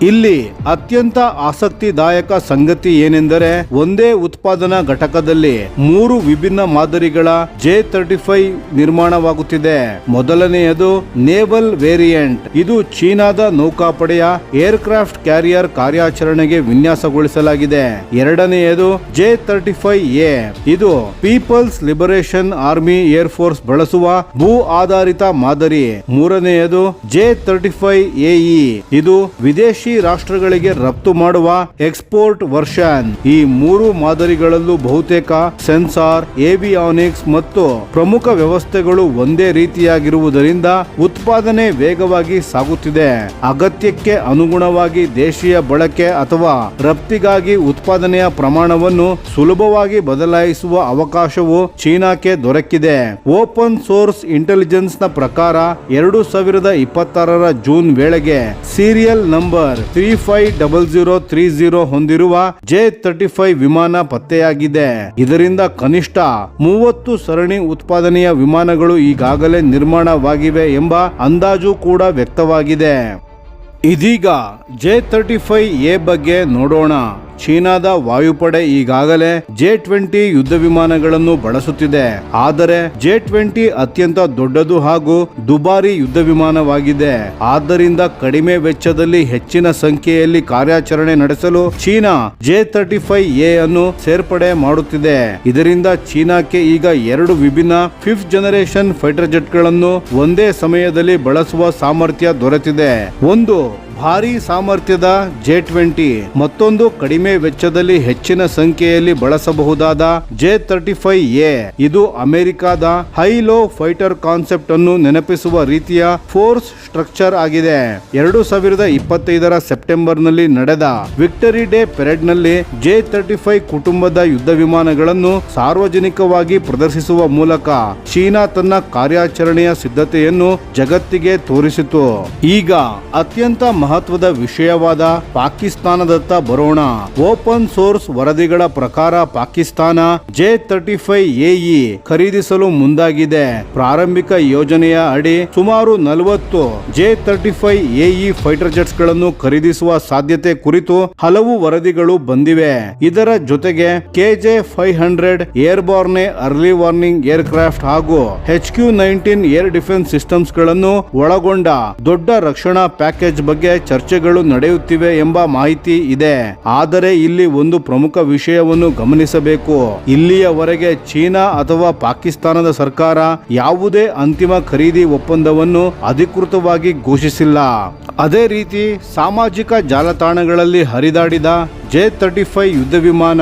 ಇಲ್ಲಿ ಅತ್ಯಂತ ಆಸಕ್ತಿದಾಯಕ ಸಂಗತಿ ಏನೆಂದರೆ ಒಂದೇ ಉತ್ಪಾದನಾ ಘಟಕದಲ್ಲಿ 3 ವಿಭಿನ್ನ ಮಾದರಿಗಳ J-35 ನಿರ್ಮಾಣವಾಗುತ್ತಿದೆ. ಮೊದಲನೆಯದು ನೇವಲ್ ವೇರಿಯಂಟ್. ಇದು ಚೀನಾದ ನೌಕಾಪಡೆಯ ಏರ್ಕ್ರಾಫ್ಟ್ ಕ್ಯಾರಿಯರ್ ಕಾರ್ಯಾಚರಣೆಗೆ ವಿನ್ಯಾಸಗೊಳಿಸಲಾಗಿದೆ. ಎರಡನೆಯದು J-35A. ಇದು People's Liberation Army Air Force ಬಳಸುವ ಭೂ ಆಧಾರಿತ ಮಾದರಿ. ಮೂರನೆಯದು J-35AE. ಇದು ವಿದೇಶಿ ರಾಷ್ಟ್ರಗಳಿಗೆ ರಫ್ತು ಮಾಡುವ ಎಕ್ಸ್ಪೋರ್ಟ್ ವರ್ಷನ್. ಈ 3 ಮಾದರಿಗಳಲ್ಲೂ ಬಹುತೇಕ ಸೆನ್ಸಾರ್, ಏವಿಯಾನಿಕ್ಸ್ ಮತ್ತು ಪ್ರಮುಖ ವ್ಯವಸ್ಥೆಗಳು ಒಂದೇ ರೀತಿಯಾಗಿರುವುದರಿಂದ ಉತ್ಪಾದನೆ ವೇಗವಾಗಿ ಸಾಗುತ್ತಿದೆ. ಅಗತ್ಯಕ್ಕೆ ಅನುಗುಣವಾಗಿ ದೇಶೀಯ ಬಳಕೆ ಅಥವಾ ರಫ್ತಿಗಾಗಿ ಉತ್ಪಾದನೆಯ ಪ್ರಮಾಣವನ್ನು ಸುಲಭವಾಗಿ ಬದಲಾಯಿಸುವ ಅವಕಾಶವು ಚೀನಾಕ್ಕೆ ದೊರಕಿದೆ. ಓಪನ್ ಸೋರ್ಸ್ ಇಂಟೆಲಿಜೆನ್ಸ್ ನ ಪ್ರಕಾರ 2026 ಜೂನ್ ವೇಳೆಗೆ ಸೀರಿಯಲ್ ನಂಬರ್ 350030 ಹೊಂದಿರುವ J-35 ವಿಮಾನ ಪತ್ತೆಯಾಗಿದೆ. ಇದರಿಂದ ಕನಿಷ್ಠ 30 ಸರಣಿ ಉತ್ಪಾದನೆಯ ವಿಮಾನಗಳು ಈಗಾಗಲೇ ನಿರ್ಮಾಣವಾಗಿವೆ ಎಂಬ ಅಂದಾಜು ಕೂಡ ವ್ಯಕ್ತವಾಗಿದೆ. ಇದೀಗ J-35A ಬಗ್ಗೆ ನೋಡೋಣ. ಚೀನಾದ ವಾಯುಪಡೆ ಈಗಾಗಲೇ J-20 ಯುದ್ಧ ವಿಮಾನಗಳನ್ನು ಬಳಸುತ್ತಿದೆ. ಆದರೆ J-20 ಅತ್ಯಂತ ದೊಡ್ಡದು ಹಾಗೂ ದುಬಾರಿ ಯುದ್ಧ ವಿಮಾನವಾಗಿದೆ. ಆದ್ದರಿಂದ ಕಡಿಮೆ ವೆಚ್ಚದಲ್ಲಿ ಹೆಚ್ಚಿನ ಸಂಖ್ಯೆಯಲ್ಲಿ ಕಾರ್ಯಾಚರಣೆ ನಡೆಸಲು ಚೀನಾ J-35A ಅನ್ನು ಸೇರ್ಪಡೆ ಮಾಡುತ್ತಿದೆ. ಇದರಿಂದ ಚೀನಾಕ್ಕೆ ಈಗ 2 ವಿಭಿನ್ನ 5th ಜನರೇಷನ್ ಫೈಟರ್ ಜೆಟ್ಗಳನ್ನು ಒಂದೇ ಸಮಯದಲ್ಲಿ ಬಳಸುವ ಸಾಮರ್ಥ್ಯ ದೊರೆತಿದೆ. ಒಂದು ಭಾರಿ ಸಾಮರ್ಥ್ಯದ J-20, ಮತ್ತೊಂದು ಕಡಿಮೆ ವೆಚ್ಚದಲ್ಲಿ ಹೆಚ್ಚಿನ ಸಂಖ್ಯೆಯಲ್ಲಿ ಬಳಸಬಹುದಾದ J-35A. ಇದು ಅಮೆರಿಕಾದ ಹೈ-ಲೋ ಫೈಟರ್ ಕಾನ್ಸೆಪ್ಟ್ ಅನ್ನು ನೆನಪಿಸುವ ರೀತಿಯ ಫೋರ್ಸ್ ಸ್ಟ್ರಕ್ಚರ್ ಆಗಿದೆ. 2025 ಸೆಪ್ಟೆಂಬರ್ ನಲ್ಲಿ ನಡೆದ ವಿಕ್ಟರಿ ಡೇ ಪೆರೇಡ್ ನಲ್ಲಿ J-35 ಕುಟುಂಬದ ಯುದ್ಧ ವಿಮಾನಗಳನ್ನು ಸಾರ್ವಜನಿಕವಾಗಿ ಪ್ರದರ್ಶಿಸುವ ಮೂಲಕ ಚೀನಾ ತನ್ನ ಕಾರ್ಯಾಚರಣೆಯ ಸಿದ್ಧತೆಯನ್ನು ಜಗತ್ತಿಗೆ ತೋರಿಸಿತು. ಈಗ ಅತ್ಯಂತ ಮಹತ್ವದ ವಿಷಯವಾದ ಪಾಕಿಸ್ತಾನದತ್ತ ಬರೋಣ. ಓಪನ್ ಸೋರ್ಸ್ ವರದಿಗಳ ಪ್ರಕಾರ ಪಾಕಿಸ್ತಾನ J-35AE ಖರೀದಿಸಲು ಮುಂದಾಗಿದೆ. ಪ್ರಾರಂಭಿಕ ಯೋಜನೆಯ ಅಡಿ ಸುಮಾರು 40 J-35AE ಫೈಟರ್ ಜೆಟ್ಸ್ ಗಳನ್ನು ಖರೀದಿಸುವ ಸಾಧ್ಯತೆ ಕುರಿತು ಹಲವು ವರದಿಗಳು ಬಂದಿವೆ. ಇದರ ಜೊತೆಗೆ KJ-500 airborne early warning aircraft ಹಾಗೂ HQ-19 ಏರ್ ಡಿಫೆನ್ಸ್ ಸಿಸ್ಟಮ್ಸ್ ಗಳನ್ನು ಒಳಗೊಂಡ ದೊಡ್ಡ ರಕ್ಷಣಾ ಪ್ಯಾಕೇಜ್ ಬಗ್ಗೆ ಚರ್ಚೆಗಳು ನಡೆಯುತ್ತಿವೆ ಎಂಬ ಮಾಹಿತಿ ಇದೆ. ಆದರೆ ಇಲ್ಲಿ ಒಂದು ಪ್ರಮುಖ ವಿಷಯವನ್ನು ಗಮನಿಸಬೇಕು. ಇಲ್ಲಿಯವರೆಗೆ ಚೀನಾ ಅಥವಾ ಪಾಕಿಸ್ತಾನದ ಸರ್ಕಾರ ಯಾವುದೇ ಅಂತಿಮ ಖರೀದಿ ಒಪ್ಪಂದವನ್ನು ಅಧಿಕೃತವಾಗಿ ಘೋಷಿಸಿಲ್ಲ. ಅದೇ ರೀತಿ ಸಾಮಾಜಿಕ ಜಾಲತಾಣಗಳಲ್ಲಿ ಹರಿದಾಡಿದ J-35 ಯುದ್ಧ ವಿಮಾನ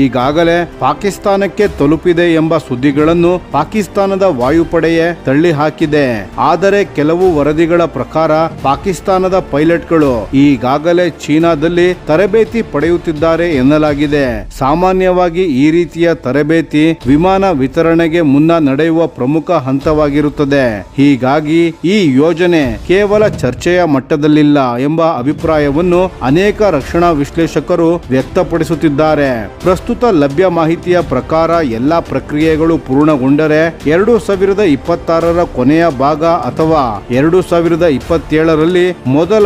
ಈಗಾಗಲೇ ಪಾಕಿಸ್ತಾನಕ್ಕೆ ತಲುಪಿದೆ ಎಂಬ ಸುದ್ದಿಗಳನ್ನು ಪಾಕಿಸ್ತಾನದ ವಾಯುಪಡೆಯೇ ತಳ್ಳಿ ಹಾಕಿದೆ. ಆದರೆ ಕೆಲವು ವರದಿಗಳ ಪ್ರಕಾರ ಪಾಕಿಸ್ತಾನದ ಪೈಲಟ್ಗಳು ಈಗಾಗಲೇ ಚೀನಾದಲ್ಲಿ ತರಬೇತಿ ಪಡೆಯುತ್ತಿದ್ದಾರೆ ಎನ್ನಲಾಗಿದೆ. ಸಾಮಾನ್ಯವಾಗಿ ಈ ರೀತಿಯ ತರಬೇತಿ ವಿಮಾನ ವಿತರಣೆಗೆ ಮುನ್ನ ನಡೆಯುವ ಪ್ರಮುಖ ಹಂತವಾಗಿರುತ್ತದೆ. ಹೀಗಾಗಿ ಈ ಯೋಜನೆ ಕೇವಲ ಚರ್ಚೆಯ ಮಟ್ಟದಲ್ಲಿಲ್ಲ ಎಂಬ ಅಭಿಪ್ರಾಯವನ್ನು ಅನೇಕ ರಕ್ಷಣಾ ವಿಶ್ಲೇಷಕರು ವ್ಯಕ್ತಪಡಿಸುತ್ತಿದ್ದಾರೆ. ಪ್ರಸ್ತುತ ಲಭ್ಯ ಮಾಹಿತಿಯ ಪ್ರಕಾರ ಎಲ್ಲಾ ಪ್ರಕ್ರಿಯೆಗಳು ಪೂರ್ಣಗೊಂಡರೆ 2026ರ ಕೊನೆಯ ಭಾಗ ಅಥವಾ 2027ರಲ್ಲಿ ಮೊದಲ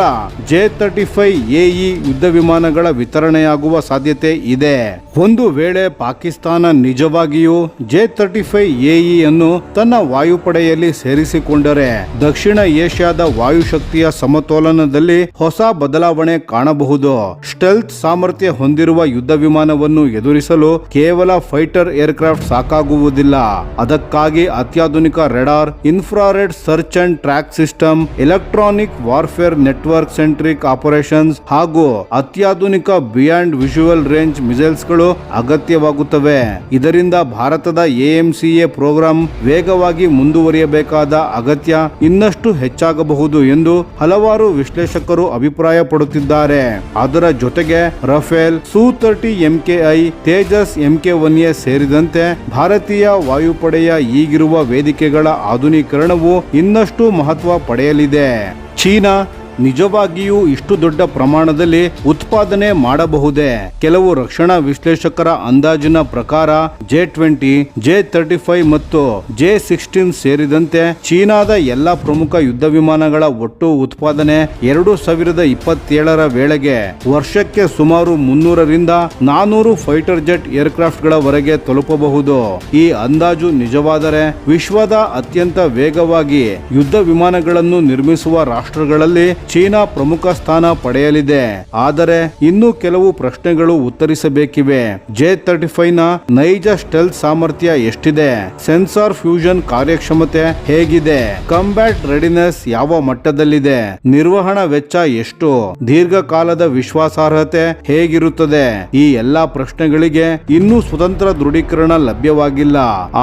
J-35AE ಯುದ್ಧ ವಿಮಾನಗಳ ವಿತರಣೆಯಾಗುವ ಸಾಧ್ಯತೆ ಇದೆ. ಒಂದು ವೇಳೆ ಪಾಕಿಸ್ತಾನ ನಿಜವಾಗಿಯೂ J-35AE ಅನ್ನು ತನ್ನ ವಾಯುಪಡೆಯಲ್ಲಿ ಸೇರಿಸಿಕೊಂಡರೆ ದಕ್ಷಿಣ ಏಷ್ಯಾದ ವಾಯುಶಕ್ತಿಯ ಸಮತೋಲನದಲ್ಲಿ ಹೊಸ ಬದಲಾವಣೆ ಕಾಣಬಹುದು. ಸ್ಟೆಲ್ತ್ ಸಾಮರ್ಥ್ಯ ಹೊಂದಿರುವ ಯುದ್ಧ ವಿಮಾನವನ್ನು ಎದುರಿಸಲು ಕೇವಲ ಫೈಟರ್ ಏರ್ಕ್ರಾಫ್ಟ್ ಸಾಕಾಗುವುದಿಲ್ಲ. ಅದಕ್ಕಾಗಿ ಅತ್ಯಾಧುನಿಕ radar, infrared search and track system, electronic warfare network centric operations ಹಾಗೂ ಅತ್ಯಾಧುನಿಕ ಬಿಯಾಂಡ್ ವಿಜುವಲ್ ರೇಂಜ್ ಮಿಸೈಲ್ಸ್ಗಳು ಅಗತ್ಯವಾಗುತ್ತವೆ. ಇದರಿಂದ ಭಾರತದ AMCA ಪ್ರೋಗ್ರಾಂ ವೇಗವಾಗಿ ಮುಂದುವರಿಯಬೇಕಾದ ಅಗತ್ಯ ಇನ್ನಷ್ಟು ಹೆಚ್ಚಾಗಬಹುದು ಎಂದು ಹಲವಾರು ವಿಶ್ಲೇಷಕರು ಅಭಿಪ್ರಾಯ ಪಡುತ್ತಿದ್ದಾರೆ. ಅದರ ಜೊತೆಗೆ Rafale, Su-30 MKI, Tejas MK-1A ಸೇರಿದಂತೆ ಭಾರತೀಯ ವಾಯುಪಡೆಯ ಈಗಿರುವ ವೇದಿಕೆಗಳ ಆಧುನೀಕರಣವು ಇನ್ನಷ್ಟು ಮಹತ್ವ ಪಡೆಯಲಿದೆ. ಚೀನಾ ನಿಜವಾಗಿಯೂ ಇಷ್ಟು ದೊಡ್ಡ ಪ್ರಮಾಣದಲ್ಲಿ ಉತ್ಪಾದನೆ ಮಾಡಬಹುದೇ? ಕೆಲವು ರಕ್ಷಣಾ ವಿಶ್ಲೇಷಕರ ಅಂದಾಜಿನ ಪ್ರಕಾರ J-20, J-35 ಮತ್ತು J-16 ಸೇರಿದಂತೆ ಚೀನಾದ ಎಲ್ಲಾ ಪ್ರಮುಖ ಯುದ್ಧ ವಿಮಾನಗಳ ಒಟ್ಟು ಉತ್ಪಾದನೆ 2027ರ ವೇಳೆಗೆ ವರ್ಷಕ್ಕೆ ಸುಮಾರು 300ರಿಂದ 400 ಫೈಟರ್ ಜೆಟ್ ಏರ್ಕ್ರಾಫ್ಟ್ ಗಳವರೆಗೆ ತಲುಪಬಹುದು. ಈ ಅಂದಾಜು ನಿಜವಾದರೆ ವಿಶ್ವದ ಅತ್ಯಂತ ವೇಗವಾಗಿ ಯುದ್ಧ ವಿಮಾನಗಳನ್ನು ನಿರ್ಮಿಸುವ ರಾಷ್ಟ್ರಗಳಲ್ಲಿ ಚೀನಾ ಪ್ರಮುಖ ಸ್ಥಾನ ಪಡೆಯಲಿದೆ. ಆದರೆ ಇನ್ನೂ ಕೆಲವು ಪ್ರಶ್ನೆಗಳು ಉತ್ತರಿಸಬೇಕಿವೆ. J-35 ನ ನೈಜ ಸ್ಟೆಲ್ತ್ ಸಾಮರ್ಥ್ಯ ಎಷ್ಟಿದೆ? ಸೆನ್ಸಾರ್ ಫ್ಯೂಷನ್ ಕಾರ್ಯಕ್ಷಮತೆ ಹೇಗಿದೆ? ಕಂಬ್ಯಾಟ್ ರೆಡಿನೆಸ್ ಯಾವ ಮಟ್ಟದಲ್ಲಿದೆ? ನಿರ್ವಹಣಾ ವೆಚ್ಚ ಎಷ್ಟು? ದೀರ್ಘಕಾಲದ ವಿಶ್ವಾಸಾರ್ಹತೆ ಹೇಗಿರುತ್ತದೆ? ಈ ಎಲ್ಲಾ ಪ್ರಶ್ನೆಗಳಿಗೆ ಇನ್ನೂ ಸ್ವತಂತ್ರ ದೃಢೀಕರಣ ಲಭ್ಯವಾಗಿಲ್ಲ.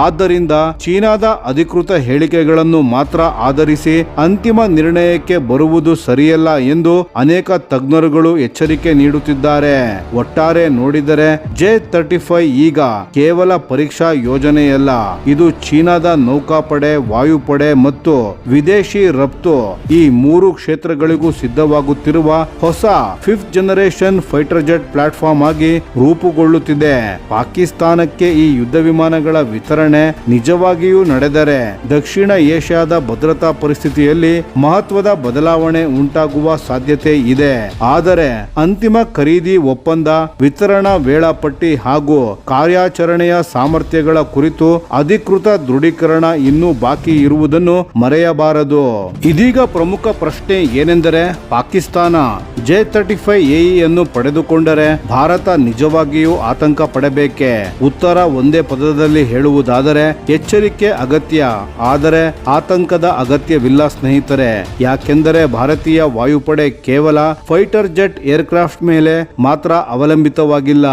ಆದ್ದರಿಂದ ಚೀನಾದ ಅಧಿಕೃತ ಹೇಳಿಕೆಗಳನ್ನು ಮಾತ್ರ ಆಧರಿಸಿ ಅಂತಿಮ ನಿರ್ಣಯಕ್ಕೆ ಬರುವುದು ಸರಿಯಲ್ಲ ಎಂದು ಅನೇಕ ತಜ್ಞರುಗಳು ಎಚ್ಚರಿಕೆ ನೀಡುತ್ತಿದ್ದಾರೆ. ಒಟ್ಟಾರೆ ನೋಡಿದರೆ J-35 ಈಗ ಕೇವಲ ಪರೀಕ್ಷಾ ಯೋಜನೆಯಲ್ಲ, ಇದು ಚೀನಾದ ನೌಕಾಪಡೆ, ವಾಯುಪಡೆ ಮತ್ತು ವಿದೇಶಿ ರಫ್ತು ಈ ಮೂರು ಕ್ಷೇತ್ರಗಳಿಗೂ ಸಿದ್ಧವಾಗುತ್ತಿರುವ ಹೊಸ 5th generation fighter jet platform ಆಗಿ ರೂಪುಗೊಳ್ಳುತ್ತಿದೆ. ಪಾಕಿಸ್ತಾನಕ್ಕೆ ಈ ಯುದ್ಧ ವಿಮಾನಗಳ ವಿತರಣೆ ನಿಜವಾಗಿಯೂ ನಡೆದರೆ ದಕ್ಷಿಣ ಏಷ್ಯಾದ ಭದ್ರತಾ ಪರಿಸ್ಥಿತಿಯಲ್ಲಿ ಮಹತ್ವದ ಬದಲಾವಣೆ ಉಂಟಾಗುವ ಸಾಧ್ಯತೆ ಇದೆ. ಆದರೆ ಅಂತಿಮ ಖರೀದಿ ಒಪ್ಪಂದ, ವಿತರಣಾ ವೇಳಾಪಟ್ಟಿ ಹಾಗೂ ಕಾರ್ಯಾಚರಣೆಯ ಸಾಮರ್ಥ್ಯಗಳ ಕುರಿತು ಅಧಿಕೃತ ದೃಢೀಕರಣ ಇನ್ನೂ ಬಾಕಿ ಇರುವುದನ್ನು ಮರೆಯಬಾರದು. ಇದೀಗ ಪ್ರಮುಖ ಪ್ರಶ್ನೆ ಏನೆಂದರೆ, ಪಾಕಿಸ್ತಾನ J-35AE ಅನ್ನು ಪಡೆದುಕೊಂಡರೆ ಭಾರತ ನಿಜವಾಗಿಯೂ ಆತಂಕ ಪಡಬೇಕೆ? ಉತ್ತರ ಒಂದೇ ಪದದಲ್ಲಿ ಹೇಳುವುದಾದರೆ ಎಚ್ಚರಿಕೆ ಅಗತ್ಯ, ಆದರೆ ಆತಂಕದ ಅಗತ್ಯವಿಲ್ಲ ಸ್ನೇಹಿತರೆ. ಯಾಕೆಂದರೆ ಭಾರತೀಯ ವಾಯುಪಡೆ ಕೇವಲ ಫೈಟರ್ ಜೆಟ್ ಏರ್ಕ್ರಾಫ್ಟ್ ಮೇಲೆ ಮಾತ್ರ ಅವಲಂಬಿತವಾಗಿಲ್ಲ.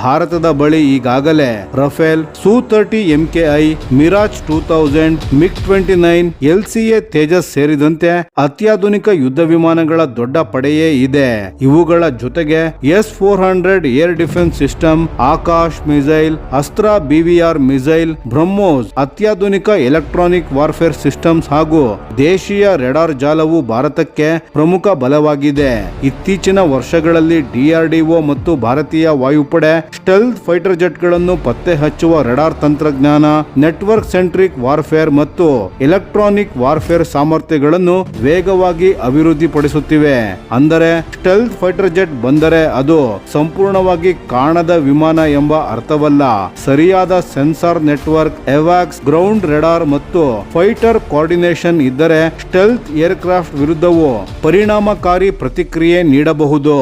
ಭಾರತದ ಬಳಿ ಈಗಾಗಲೇ Rafale, Su-30 MKI, Mirage 2000, MiG-29, LCA Tejas ಸೇರಿದಂತೆ ಅತ್ಯಾಧುನಿಕ ಯುದ್ಧ ವಿಮಾನಗಳ ದೊಡ್ಡ ಪಡೆಯೇ ಇದೆ. ಇವುಗಳ ಜೊತೆಗೆ S-400 air defence system, Akash missile, ಅಸ್ತ್ರ BVR ಮಿಸೈಲ್, ಬ್ರಹ್ಮೋಸ್ ಅತ್ಯಾಧುನಿಕ ಎಲೆಕ್ಟ್ರಾನಿಕ್ ವಾರ್ಫೇರ್ ಸಿಸ್ಟಮ್ಸ್ ಹಾಗೂ ದೇಶೀಯ ರೆಡಾರ್ ಜಾಲವು ಭಾರತಕ್ಕೆ ಪ್ರಮುಖ ಬಲವಾಗಿದೆ. ಇತ್ತೀಚಿನ ವರ್ಷಗಳಲ್ಲಿ DRDO ಮತ್ತು ಭಾರತೀಯ ವಾಯುಪಡೆ ಸ್ಟೆಲ್ತ್ ಫೈಟರ್ ಜೆಟ್ಗಳನ್ನು ಪತ್ತೆ ಹಚ್ಚುವ ರೆಡಾರ್ ತಂತ್ರಜ್ಞಾನ, ನೆಟ್ವರ್ಕ್ ಸೆಂಟ್ರಿಕ್ ವಾರ್ಫೇರ್ ಮತ್ತು ಎಲೆಕ್ಟ್ರಾನಿಕ್ ವಾರ್ಫೇರ್ ಸಾಮರ್ಥ್ಯಗಳನ್ನು ವೇಗವಾಗಿ ಅಭಿವೃದ್ಧಿಪಡಿಸುತ್ತಿವೆ. ಅಂದರೆ ಸ್ಟೆಲ್ತ್ ಫೈಟರ್ ಜೆಟ್ ಬಂದರೆ ಅದು ಸಂಪೂರ್ಣವಾಗಿ ಕಾಣದ ವಿಮಾನ ಎಂಬ ಅರ್ಥವಲ್ಲ. ಸರಿಯಾದ ಸೆನ್ಸಾರ್ ನೆಟ್ವರ್ಕ್, ಎವಾಕ್ಸ್, ಗ್ರೌಂಡ್ ರೆಡಾರ್ ಮತ್ತು ಫೈಟರ್ ಕೋಆರ್ಡಿನೇಷನ್ ಇದ್ದರೆ ಸ್ಟೆಲ್ತ್ ಏರ್ಕ್ರಾಫ್ಟ್ ವಿರುದ್ಧವೂ ಪರಿಣಾಮಕಾರಿ ಪ್ರತಿಕ್ರಿಯೆ ನೀಡಬಹುದು.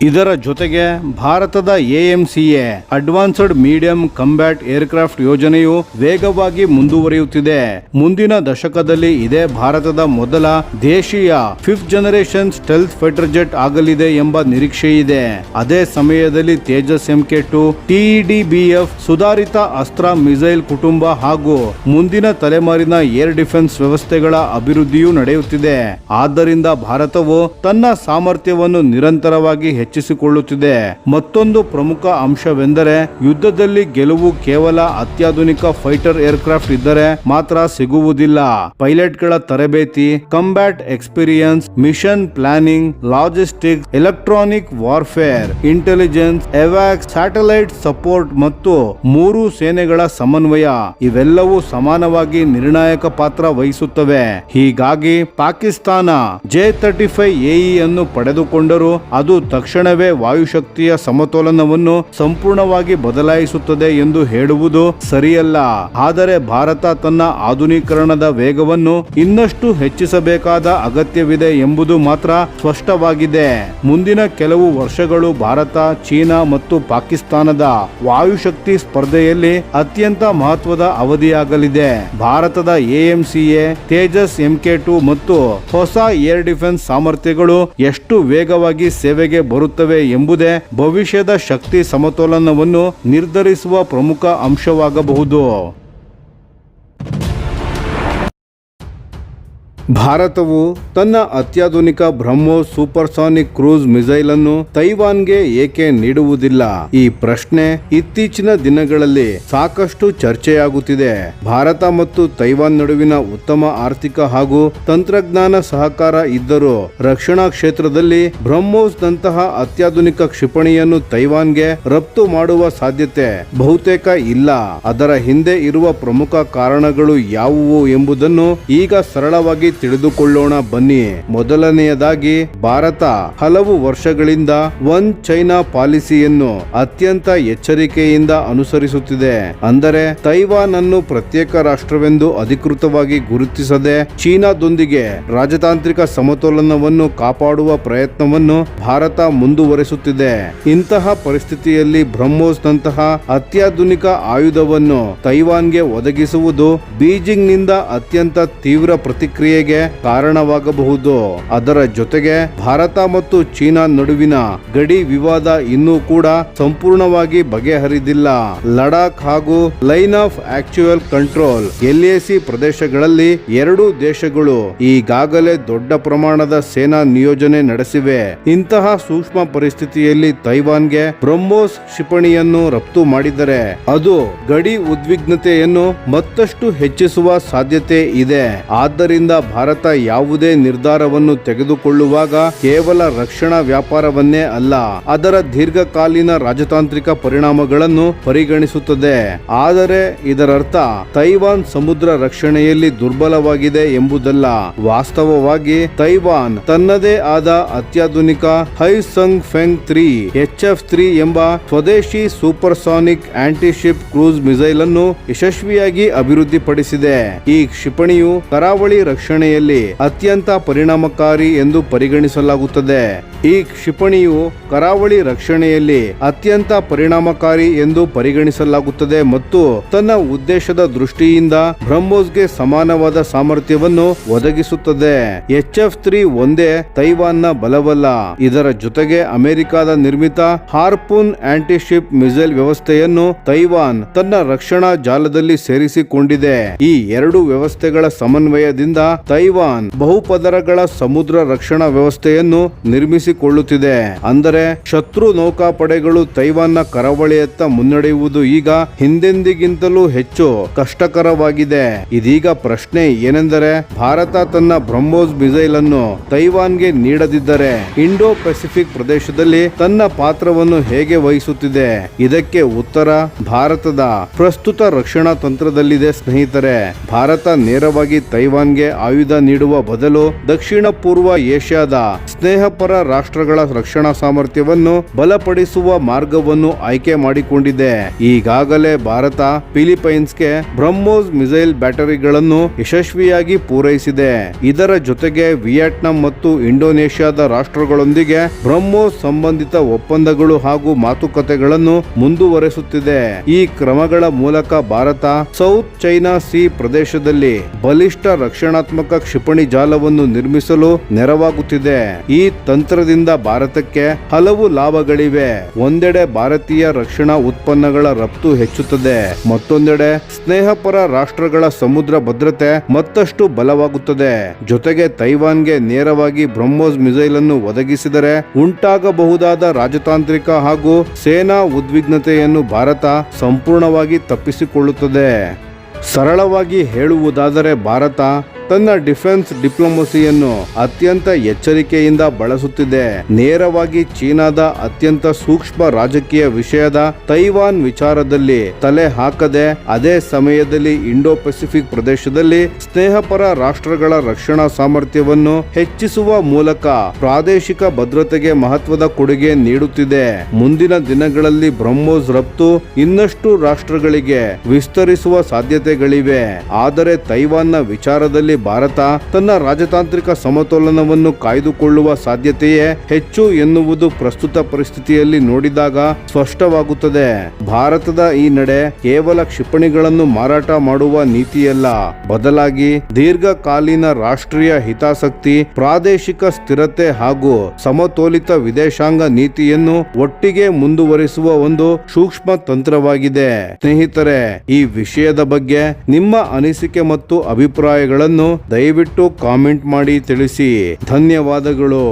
ಇದರ ಜೊತೆಗೆ ಭಾರತದ AMCA advanced medium combat aircraft ಯೋಜನೆಯು ವೇಗವಾಗಿ ಮುಂದುವರಿಯುತ್ತಿದೆ. ಮುಂದಿನ ದಶಕದಲ್ಲಿ ಇದೇ ಭಾರತದ ಮೊದಲ ದೇಶೀಯ 5th generation stealth fighter jet ಆಗಲಿದೆ ಎಂಬ ನಿರೀಕ್ಷೆ ಇದೆ. ಅದೇ ಸಮಯದಲ್ಲಿ ತೇಜಸ್ MK2 TEDBF ಸುಧಾರಿತ ಅಸ್ತ್ರ ಮಿಸೈಲ್ ಕುಟುಂಬ ಹಾಗೂ ಮುಂದಿನ ತಲೆಮಾರಿನ ಏರ್ ಡಿಫೆನ್ಸ್ ವ್ಯವಸ್ಥೆಗಳ ಅಭಿವೃದ್ಧಿಯೂ ನಡೆಯುತ್ತಿದೆ. ಆದ್ದರಿಂದ ಭಾರತವು ತನ್ನ ಸಾಮರ್ಥ್ಯವನ್ನು ನಿರಂತರವಾಗಿ ಹೆಚ್ಚಿಸಿಕೊಳ್ಳುತ್ತಿದೆ. ಮತ್ತೊಂದು ಪ್ರಮುಖ ಅಂಶವೆಂದರೆ ಯುದ್ಧದಲ್ಲಿ ಗೆಲುವು ಕೇವಲ ಅತ್ಯಾಧುನಿಕ ಫೈಟರ್ ಏರ್ಕ್ರಾಫ್ಟ್ ಇದ್ದರೆ ಮಾತ್ರ ಸಿಗುವುದಿಲ್ಲ. ಪೈಲಟ್ಗಳ ತರಬೇತಿ, combat experience, mission planning, logistics, electronic warfare, intelligence, ಎವಾಕ್ಸ್, ಸ್ಯಾಟಲೈಟ್ ಸಪೋರ್ಟ್ ಮತ್ತು 3 ಸೇನೆಗಳ ಸಮನ್ವಯ ಇವೆಲ್ಲವೂ ಸಮಾನವಾಗಿ ನಿರ್ಣಾಯಕ ಪಾತ್ರ ವಹಿಸುತ್ತವೆ. ಹೀಗಾಗಿ ಪಾಕಿಸ್ತಾನ J-35AE ಅನ್ನು ಪಡೆದುಕೊಂಡರೂ ಅದು ತಕ್ಷಣವೇ ವಾಯುಶಕ್ತಿಯ ಸಮತೋಲನವನ್ನು ಸಂಪೂರ್ಣವಾಗಿ ಬದಲಾಯಿಸುತ್ತದೆ ಎಂದು ಹೇಳುವುದು ಸರಿಯಲ್ಲ. ಆದರೆ ಭಾರತ ತನ್ನ ಆಧುನೀಕರಣದ ವೇಗವನ್ನು ಇನ್ನಷ್ಟು ಹೆಚ್ಚಿಸಬೇಕಾದ ಅಗತ್ಯವಿದೆ ಎಂಬುದು ಮಾತ್ರ ಸ್ಪಷ್ಟವಾಗಿದೆ. ಮುಂದಿನ ಕೆಲವು ವರ್ಷಗಳು ಭಾರತ, ಚೀನಾ ಮತ್ತು ಪಾಕಿಸ್ತಾನದ ವಾಯುಶಕ್ತಿ ಸ್ಪರ್ಧೆಯಲ್ಲಿ ಅತ್ಯಂತ ಮಹತ್ವದ ಅವಧಿಯಾಗಲಿದೆ. ಭಾರತದ AMCA, ತೇಜಸ್ MK2 ಮತ್ತು ಹೊಸ ಏರ್ ಡಿಫೆನ್ಸ್ ಸಾಮರ್ಥ್ಯಗಳು ಎಷ್ಟು ವೇಗವಾಗಿ ಸೇವೆಗೆ ಬರುತ್ತವೆ ಎಂಬುದೇ ಭವಿಷ್ಯದ ಶಕ್ತಿ ಸಮತೋಲನವನ್ನು ನಿರ್ಧರಿಸುವ ಪ್ರಮುಖ ಅಂಶವಾಗಬಹುದು. ಭಾರತವು ತನ್ನ ಅತ್ಯಾಧುನಿಕ ಬ್ರಹ್ಮೋಸ್ ಸೂಪರ್ಸಾನಿಕ್ ಕ್ರೂಸ್ ಮಿಸೈಲ್ ಅನ್ನು ತೈವಾನ್ಗೆ ಏಕೆ ನೀಡುವುದಿಲ್ಲ? ಈ ಪ್ರಶ್ನೆ ಇತ್ತೀಚಿನ ದಿನಗಳಲ್ಲಿ ಸಾಕಷ್ಟು ಚರ್ಚೆಯಾಗುತ್ತಿದೆ. ಭಾರತ ಮತ್ತು ತೈವಾನ್ ನಡುವಿನ ಉತ್ತಮ ಆರ್ಥಿಕ ಹಾಗೂ ತಂತ್ರಜ್ಞಾನ ಸಹಕಾರ ಇದ್ದರೂ ರಕ್ಷಣಾ ಕ್ಷೇತ್ರದಲ್ಲಿ ಬ್ರಹ್ಮೋಸ್ ನಂತಹ ಅತ್ಯಾಧುನಿಕ ಕ್ಷಿಪಣಿಯನ್ನು ತೈವಾನ್ಗೆ ರಫ್ತು ಮಾಡುವ ಸಾಧ್ಯತೆ ಬಹುತೇಕ ಇಲ್ಲ. ಅದರ ಹಿಂದೆ ಇರುವ ಪ್ರಮುಖ ಕಾರಣಗಳು ಯಾವುವು ಎಂಬುದನ್ನು ಈಗ ಸರಳವಾಗಿ ತಿಳಿದುಕೊಳ್ಳೋಣ ಬನ್ನಿ. ಮೊದಲನೆಯದಾಗಿ, ಭಾರತ ಹಲವು ವರ್ಷಗಳಿಂದ ಒನ್ ಚೈನಾ ಪಾಲಿಸಿಯನ್ನು ಅತ್ಯಂತ ಎಚ್ಚರಿಕೆಯಿಂದ ಅನುಸರಿಸುತ್ತಿದೆ. ಅಂದರೆ ತೈವಾನ್ ಅನ್ನು ಪ್ರತ್ಯೇಕ ರಾಷ್ಟ್ರವೆಂದು ಅಧಿಕೃತವಾಗಿ ಗುರುತಿಸದೆ ಚೀನಾದೊಂದಿಗೆ ರಾಜತಾಂತ್ರಿಕ ಸಮತೋಲನವನ್ನು ಕಾಪಾಡುವ ಪ್ರಯತ್ನವನ್ನು ಭಾರತ ಮುಂದುವರೆಸುತ್ತಿದೆ. ಇಂತಹ ಪರಿಸ್ಥಿತಿಯಲ್ಲಿ ಬ್ರಹ್ಮೋಸ್ ನಂತಹ ಅತ್ಯಾಧುನಿಕ ಆಯುಧವನ್ನು ತೈವಾನ್ಗೆ ಒದಗಿಸುವುದು ಬೀಜಿಂಗ್ನಿಂದ ಅತ್ಯಂತ ತೀವ್ರ ಪ್ರತಿಕ್ರಿಯೆಗೆ ಕಾರಣವಾಗಬಹುದು. ಅದರ ಜೊತೆಗೆ ಭಾರತ ಮತ್ತು ಚೀನಾ ನಡುವಿನ ಗಡಿ ವಿವಾದ ಇನ್ನೂ ಕೂಡ ಸಂಪೂರ್ಣವಾಗಿ ಬಗೆಹರಿದಿಲ್ಲ. ಲಡಾಖ್ ಹಾಗೂ line of actual control LAC ಪ್ರದೇಶಗಳಲ್ಲಿ ಎರಡೂ ದೇಶಗಳು ಈಗಾಗಲೇ ದೊಡ್ಡ ಪ್ರಮಾಣದ ಸೇನಾ ನಿಯೋಜನೆ ನಡೆಸಿವೆ. ಇಂತಹ ಸೂಕ್ಷ್ಮ ಪರಿಸ್ಥಿತಿಯಲ್ಲಿ ತೈವಾನ್ಗೆ ಬ್ರಹ್ಮೋಸ್ ಕ್ಷಿಪಣಿಯನ್ನು ರಫ್ತು ಮಾಡಿದರೆ ಅದು ಗಡಿ ಉದ್ವಿಗ್ನತೆಯನ್ನು ಮತ್ತಷ್ಟು ಹೆಚ್ಚಿಸುವ ಸಾಧ್ಯತೆ ಇದೆ. ಆದ್ದರಿಂದ ಭಾರತ ಯಾವುದೇ ನಿರ್ಧಾರವನ್ನು ತೆಗೆದುಕೊಳ್ಳುವಾಗ ಕೇವಲ ರಕ್ಷಣಾ ವ್ಯಾಪಾರವನ್ನೇ ಅಲ್ಲ, ಅದರ ದೀರ್ಘಕಾಲೀನ ರಾಜತಾಂತ್ರಿಕ ಪರಿಣಾಮಗಳನ್ನು ಪರಿಗಣಿಸುತ್ತದೆ. ಆದರೆ ಇದರರ್ಥ ತೈವಾನ್ ಸಮುದ್ರ ರಕ್ಷಣೆಯಲ್ಲಿ ದುರ್ಬಲವಾಗಿದೆ ಎಂಬುದಲ್ಲ. ವಾಸ್ತವವಾಗಿ ತೈವಾನ್ ತನ್ನದೇ ಆದ ಅತ್ಯಾಧುನಿಕ ಹೈಸಂಗ್ ಫೆಂಗ್ 3 HF-3 ಎಂಬ ಸ್ವದೇಶಿ ಸೂಪರ್ಸಾನಿಕ್ ಆಂಟಿಶಿಪ್ ಕ್ರೂಸ್ ಮಿಸೈಲ್ ಅನ್ನು ಯಶಸ್ವಿಯಾಗಿ ಅಭಿವೃದ್ಧಿಪಡಿಸಿದೆ. ಈ ಕ್ಷಿಪಣಿಯು ಕರಾವಳಿ ರಕ್ಷಣೆಯಲ್ಲಿ ಅತ್ಯಂತ ಪರಿಣಾಮಕಾರಿ ಎಂದು ಪರಿಗಣಿಸಲಾಗುತ್ತದೆ. ಈ ಕ್ಷಿಪಣಿಯು ಕರಾವಳಿ ರಕ್ಷಣೆಯಲ್ಲಿ ಅತ್ಯಂತ ಪರಿಣಾಮಕಾರಿ ಎಂದು ಪರಿಗಣಿಸಲಾಗುತ್ತದೆ ಮತ್ತು ತನ್ನ ಉದ್ದೇಶದ ದೃಷ್ಟಿಯಿಂದ ಬ್ರಹ್ಮೋಸ್ಗೆ ಸಮಾನವಾದ ಸಾಮರ್ಥ್ಯವನ್ನು ಒದಗಿಸುತ್ತದೆ. HF-3 ಒಂದೇ ತೈವಾನ್ನ ಬಲವಲ್ಲ. ಇದರ ಜೊತೆಗೆ ಅಮೆರಿಕದ ನಿರ್ಮಿತ ಹಾರ್ಪೂನ್ ಆಂಟಿಶಿಪ್ ಮಿಸೈಲ್ ವ್ಯವಸ್ಥೆಯನ್ನು ತೈವಾನ್ ತನ್ನ ರಕ್ಷಣಾ ಜಾಲದಲ್ಲಿ ಸೇರಿಸಿಕೊಂಡಿದೆ. ಈ ಎರಡು ವ್ಯವಸ್ಥೆಗಳ ಸಮನ್ವಯದಿಂದ ತೈವಾನ್ ಬಹುಪದರಗಳ ಸಮುದ್ರ ರಕ್ಷಣಾ ವ್ಯವಸ್ಥೆಯನ್ನು ನಿರ್ಮಿಸಿಕೊಳ್ಳುತ್ತಿದೆ. ಅಂದರೆ ಶತ್ರು ನೌಕಾಪಡೆಗಳು ತೈವಾನ್ನ ಕರಾವಳಿಯತ್ತ ಮುನ್ನಡೆಯುವುದು ಈಗ ಹಿಂದೆಂದಿಗಿಂತಲೂ ಹೆಚ್ಚು ಕಷ್ಟಕರವಾಗಿದೆ. ಇದೀಗ ಪ್ರಶ್ನೆ ಏನೆಂದರೆ, ಭಾರತ ತನ್ನ ಬ್ರಹ್ಮೋಸ್ ಮಿಸೈಲ್ ಅನ್ನು ತೈವಾನ್ಗೆ ನೀಡದಿದ್ದರೆ ಇಂಡೋ ಪೆಸಿಫಿಕ್ ಪ್ರದೇಶದಲ್ಲಿ ತನ್ನ ಪಾತ್ರವನ್ನು ಹೇಗೆ ವಹಿಸುತ್ತಿದೆ? ಇದಕ್ಕೆ ಉತ್ತರ ಭಾರತದ ಪ್ರಸ್ತುತ ರಕ್ಷಣಾ ತಂತ್ರದಲ್ಲಿದೆ ಸ್ನೇಹಿತರೆ. ಭಾರತ ನೇರವಾಗಿ ತೈವಾನ್ಗೆ ಆಯುಧ ಆಯುಧ ನೀಡುವ ಬದಲು ದಕ್ಷಿಣ ಪೂರ್ವ ಏಷ್ಯಾದ ಸ್ನೇಹಪರ ರಾಷ್ಟ್ರಗಳ ರಕ್ಷಣಾ ಸಾಮರ್ಥ್ಯವನ್ನು ಬಲಪಡಿಸುವ ಮಾರ್ಗವನ್ನು ಆಯ್ಕೆ ಮಾಡಿಕೊಂಡಿದೆ. ಈಗಾಗಲೇ ಭಾರತ ಫಿಲಿಪೈನ್ಸ್ಗೆ ಬ್ರಹ್ಮೋಸ್ ಮಿಸೈಲ್ ಬ್ಯಾಟರಿಗಳನ್ನು ಯಶಸ್ವಿಯಾಗಿ ಪೂರೈಸಿದೆ. ಇದರ ಜೊತೆಗೆ ವಿಯೆಟ್ನಾಂ ಮತ್ತು ಇಂಡೋನೇಷ್ಯಾದ ರಾಷ್ಟ್ರಗಳೊಂದಿಗೆ ಬ್ರಹ್ಮೋಸ್ ಸಂಬಂಧಿತ ಒಪ್ಪಂದಗಳು ಹಾಗೂ ಮಾತುಕತೆಗಳನ್ನು ಮುಂದುವರೆಸುತ್ತಿದೆ. ಈ ಕ್ರಮಗಳ ಮೂಲಕ ಭಾರತ ಸೌತ್ ಚೈನಾ ಸೀ ಪ್ರದೇಶದಲ್ಲಿ ಬಲಿಷ್ಠ ರಕ್ಷಣಾತ್ಮಕ ಕ್ಷಿಪಣಿ ಜಾಲವನ್ನು ನಿರ್ಮಿಸಲು ನೆರವಾಗುತ್ತಿದೆ. ಈ ತಂತ್ರದಿಂದ ಭಾರತಕ್ಕೆ ಹಲವು ಲಾಭಗಳಿವೆ. ಒಂದೆಡೆ ಭಾರತೀಯ ರಕ್ಷಣಾ ಉತ್ಪನ್ನಗಳ ರಫ್ತು ಹೆಚ್ಚುತ್ತದೆ, ಮತ್ತೊಂದೆಡೆ ಸ್ನೇಹಪರ ರಾಷ್ಟ್ರಗಳ ಸಮುದ್ರ ಭದ್ರತೆ ಮತ್ತಷ್ಟು ಬಲವಾಗುತ್ತದೆ. ಜೊತೆಗೆ ತೈವಾನ್ಗೆ ನೇರವಾಗಿ ಬ್ರಹ್ಮೋಸ್ ಮಿಸೈಲ್ ಅನ್ನು ಒದಗಿಸಿದರೆ ಉಂಟಾಗಬಹುದಾದ ರಾಜತಾಂತ್ರಿಕ ಹಾಗೂ ಸೇನಾ ಉದ್ವಿಗ್ನತೆಯನ್ನು ಭಾರತ ಸಂಪೂರ್ಣವಾಗಿ ತಪ್ಪಿಸಿಕೊಳ್ಳುತ್ತದೆ. ಸರಳವಾಗಿ ಹೇಳುವುದಾದರೆ ಭಾರತ ತನ್ನ ಡಿಫೆನ್ಸ್ ಡಿಪ್ಲೊಮಸಿಯನ್ನು ಅತ್ಯಂತ ಎಚ್ಚರಿಕೆಯಿಂದ ಬಳಸುತ್ತಿದೆ. ನೇರವಾಗಿ ಚೀನಾದ ಅತ್ಯಂತ ಸೂಕ್ಷ್ಮ ರಾಜಕೀಯ ವಿಷಯದ ತೈವಾನ್ ವಿಚಾರದಲ್ಲಿ ತಲೆ ಹಾಕದೆ, ಅದೇ ಸಮಯದಲ್ಲಿ ಇಂಡೋ ಪೆಸಿಫಿಕ್ ಪ್ರದೇಶದಲ್ಲಿ ಸ್ನೇಹಪರ ರಾಷ್ಟ್ರಗಳ ರಕ್ಷಣಾ ಸಾಮರ್ಥ್ಯವನ್ನು ಹೆಚ್ಚಿಸುವ ಮೂಲಕ ಪ್ರಾದೇಶಿಕ ಭದ್ರತೆಗೆ ಮಹತ್ವದ ಕೊಡುಗೆ ನೀಡುತ್ತಿದೆ. ಮುಂದಿನ ದಿನಗಳಲ್ಲಿ ಬ್ರಹ್ಮೋಸ್ ರಫ್ತು ಇನ್ನಷ್ಟು ರಾಷ್ಟ್ರಗಳಿಗೆ ವಿಸ್ತರಿಸುವ ಸಾಧ್ಯತೆಗಳಿವೆ. ಆದರೆ ತೈವಾನ್ನ ವಿಚಾರದಲ್ಲಿ ಭಾರತ ತನ್ನ ರಾಜತಾಂತ್ರಿಕ ಸಮತೋಲನವನ್ನು ಕಾಯ್ದುಕೊಳ್ಳುವ ಸಾಧ್ಯತೆಯೇ ಹೆಚ್ಚು ಎನ್ನುವುದು ಪ್ರಸ್ತುತ ಪರಿಸ್ಥಿತಿಯಲ್ಲಿ ನೋಡಿದಾಗ ಸ್ಪಷ್ಟವಾಗುತ್ತದೆ. ಭಾರತದ ಈ ನಡೆ ಕೇವಲ ಕ್ಷಿಪಣಿಗಳನ್ನು ಮಾರಾಟ ಮಾಡುವ ನೀತಿಯಲ್ಲ, ಬದಲಾಗಿ ದೀರ್ಘಕಾಲೀನ ರಾಷ್ಟ್ರೀಯ ಹಿತಾಸಕ್ತಿ, ಪ್ರಾದೇಶಿಕ ಸ್ಥಿರತೆ ಹಾಗೂ ಸಮತೋಲಿತ ವಿದೇಶಾಂಗ ನೀತಿಯನ್ನು ಒಟ್ಟಿಗೆ ಮುಂದುವರಿಸುವ ಒಂದು ಸೂಕ್ಷ್ಮ ತಂತ್ರವಾಗಿದೆ. ಸ್ನೇಹಿತರೆ, ಈ ವಿಷಯದ ಬಗ್ಗೆ ನಿಮ್ಮ ಅನಿಸಿಕೆ ಮತ್ತು ಅಭಿಪ್ರಾಯಗಳನ್ನು ದಯವಿಟ್ಟು ಕಾಮೆಂಟ್ ಮಾಡಿ ತಿಳಿಸಿ. ಧನ್ಯವಾದಗಳು.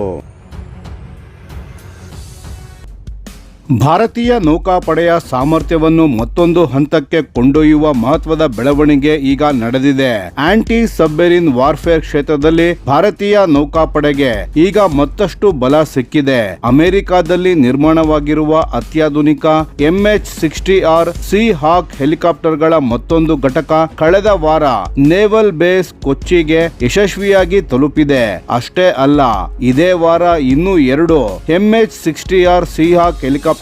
ಭಾರತೀಯ ನೌಕಾಪಡೆಯ ಸಾಮರ್ಥ್ಯವನ್ನು ಮತ್ತೊಂದು ಹಂತಕ್ಕೆ ಕೊಂಡೊಯ್ಯುವ ಮಹತ್ವದ ಬೆಳವಣಿಗೆ ಈಗ ನಡೆದಿದೆ. ಆಂಟಿ ಸಬ್ಮೆರಿನ್ ವಾರ್ಫೇರ್ ಕ್ಷೇತ್ರದಲ್ಲಿ ಭಾರತೀಯ ನೌಕಾಪಡೆಗೆ ಈಗ ಮತ್ತಷ್ಟು ಬಲ ಸಿಕ್ಕಿದೆ. ಅಮೆರಿಕಾದಲ್ಲಿ ನಿರ್ಮಾಣವಾಗಿರುವ ಅತ್ಯಾಧುನಿಕ MH-60R ಸಿ ಹಾಕ್ ಹೆಲಿಕಾಪ್ಟರ್ಗಳ ಮತ್ತೊಂದು ಘಟಕ ಕಳೆದ ವಾರ ನೇವಲ್ ಬೇಸ್ ಕೊಚ್ಚಿಗೆ ಯಶಸ್ವಿಯಾಗಿ ತಲುಪಿದೆ. ಅಷ್ಟೇ ಅಲ್ಲ, ಇದೇ ವಾರ ಇನ್ನೂ 2 MH-60R ಸಿ ಹಾಕ್ ಹೆಲಿಕಾಪ್ಟರ್ಗಳು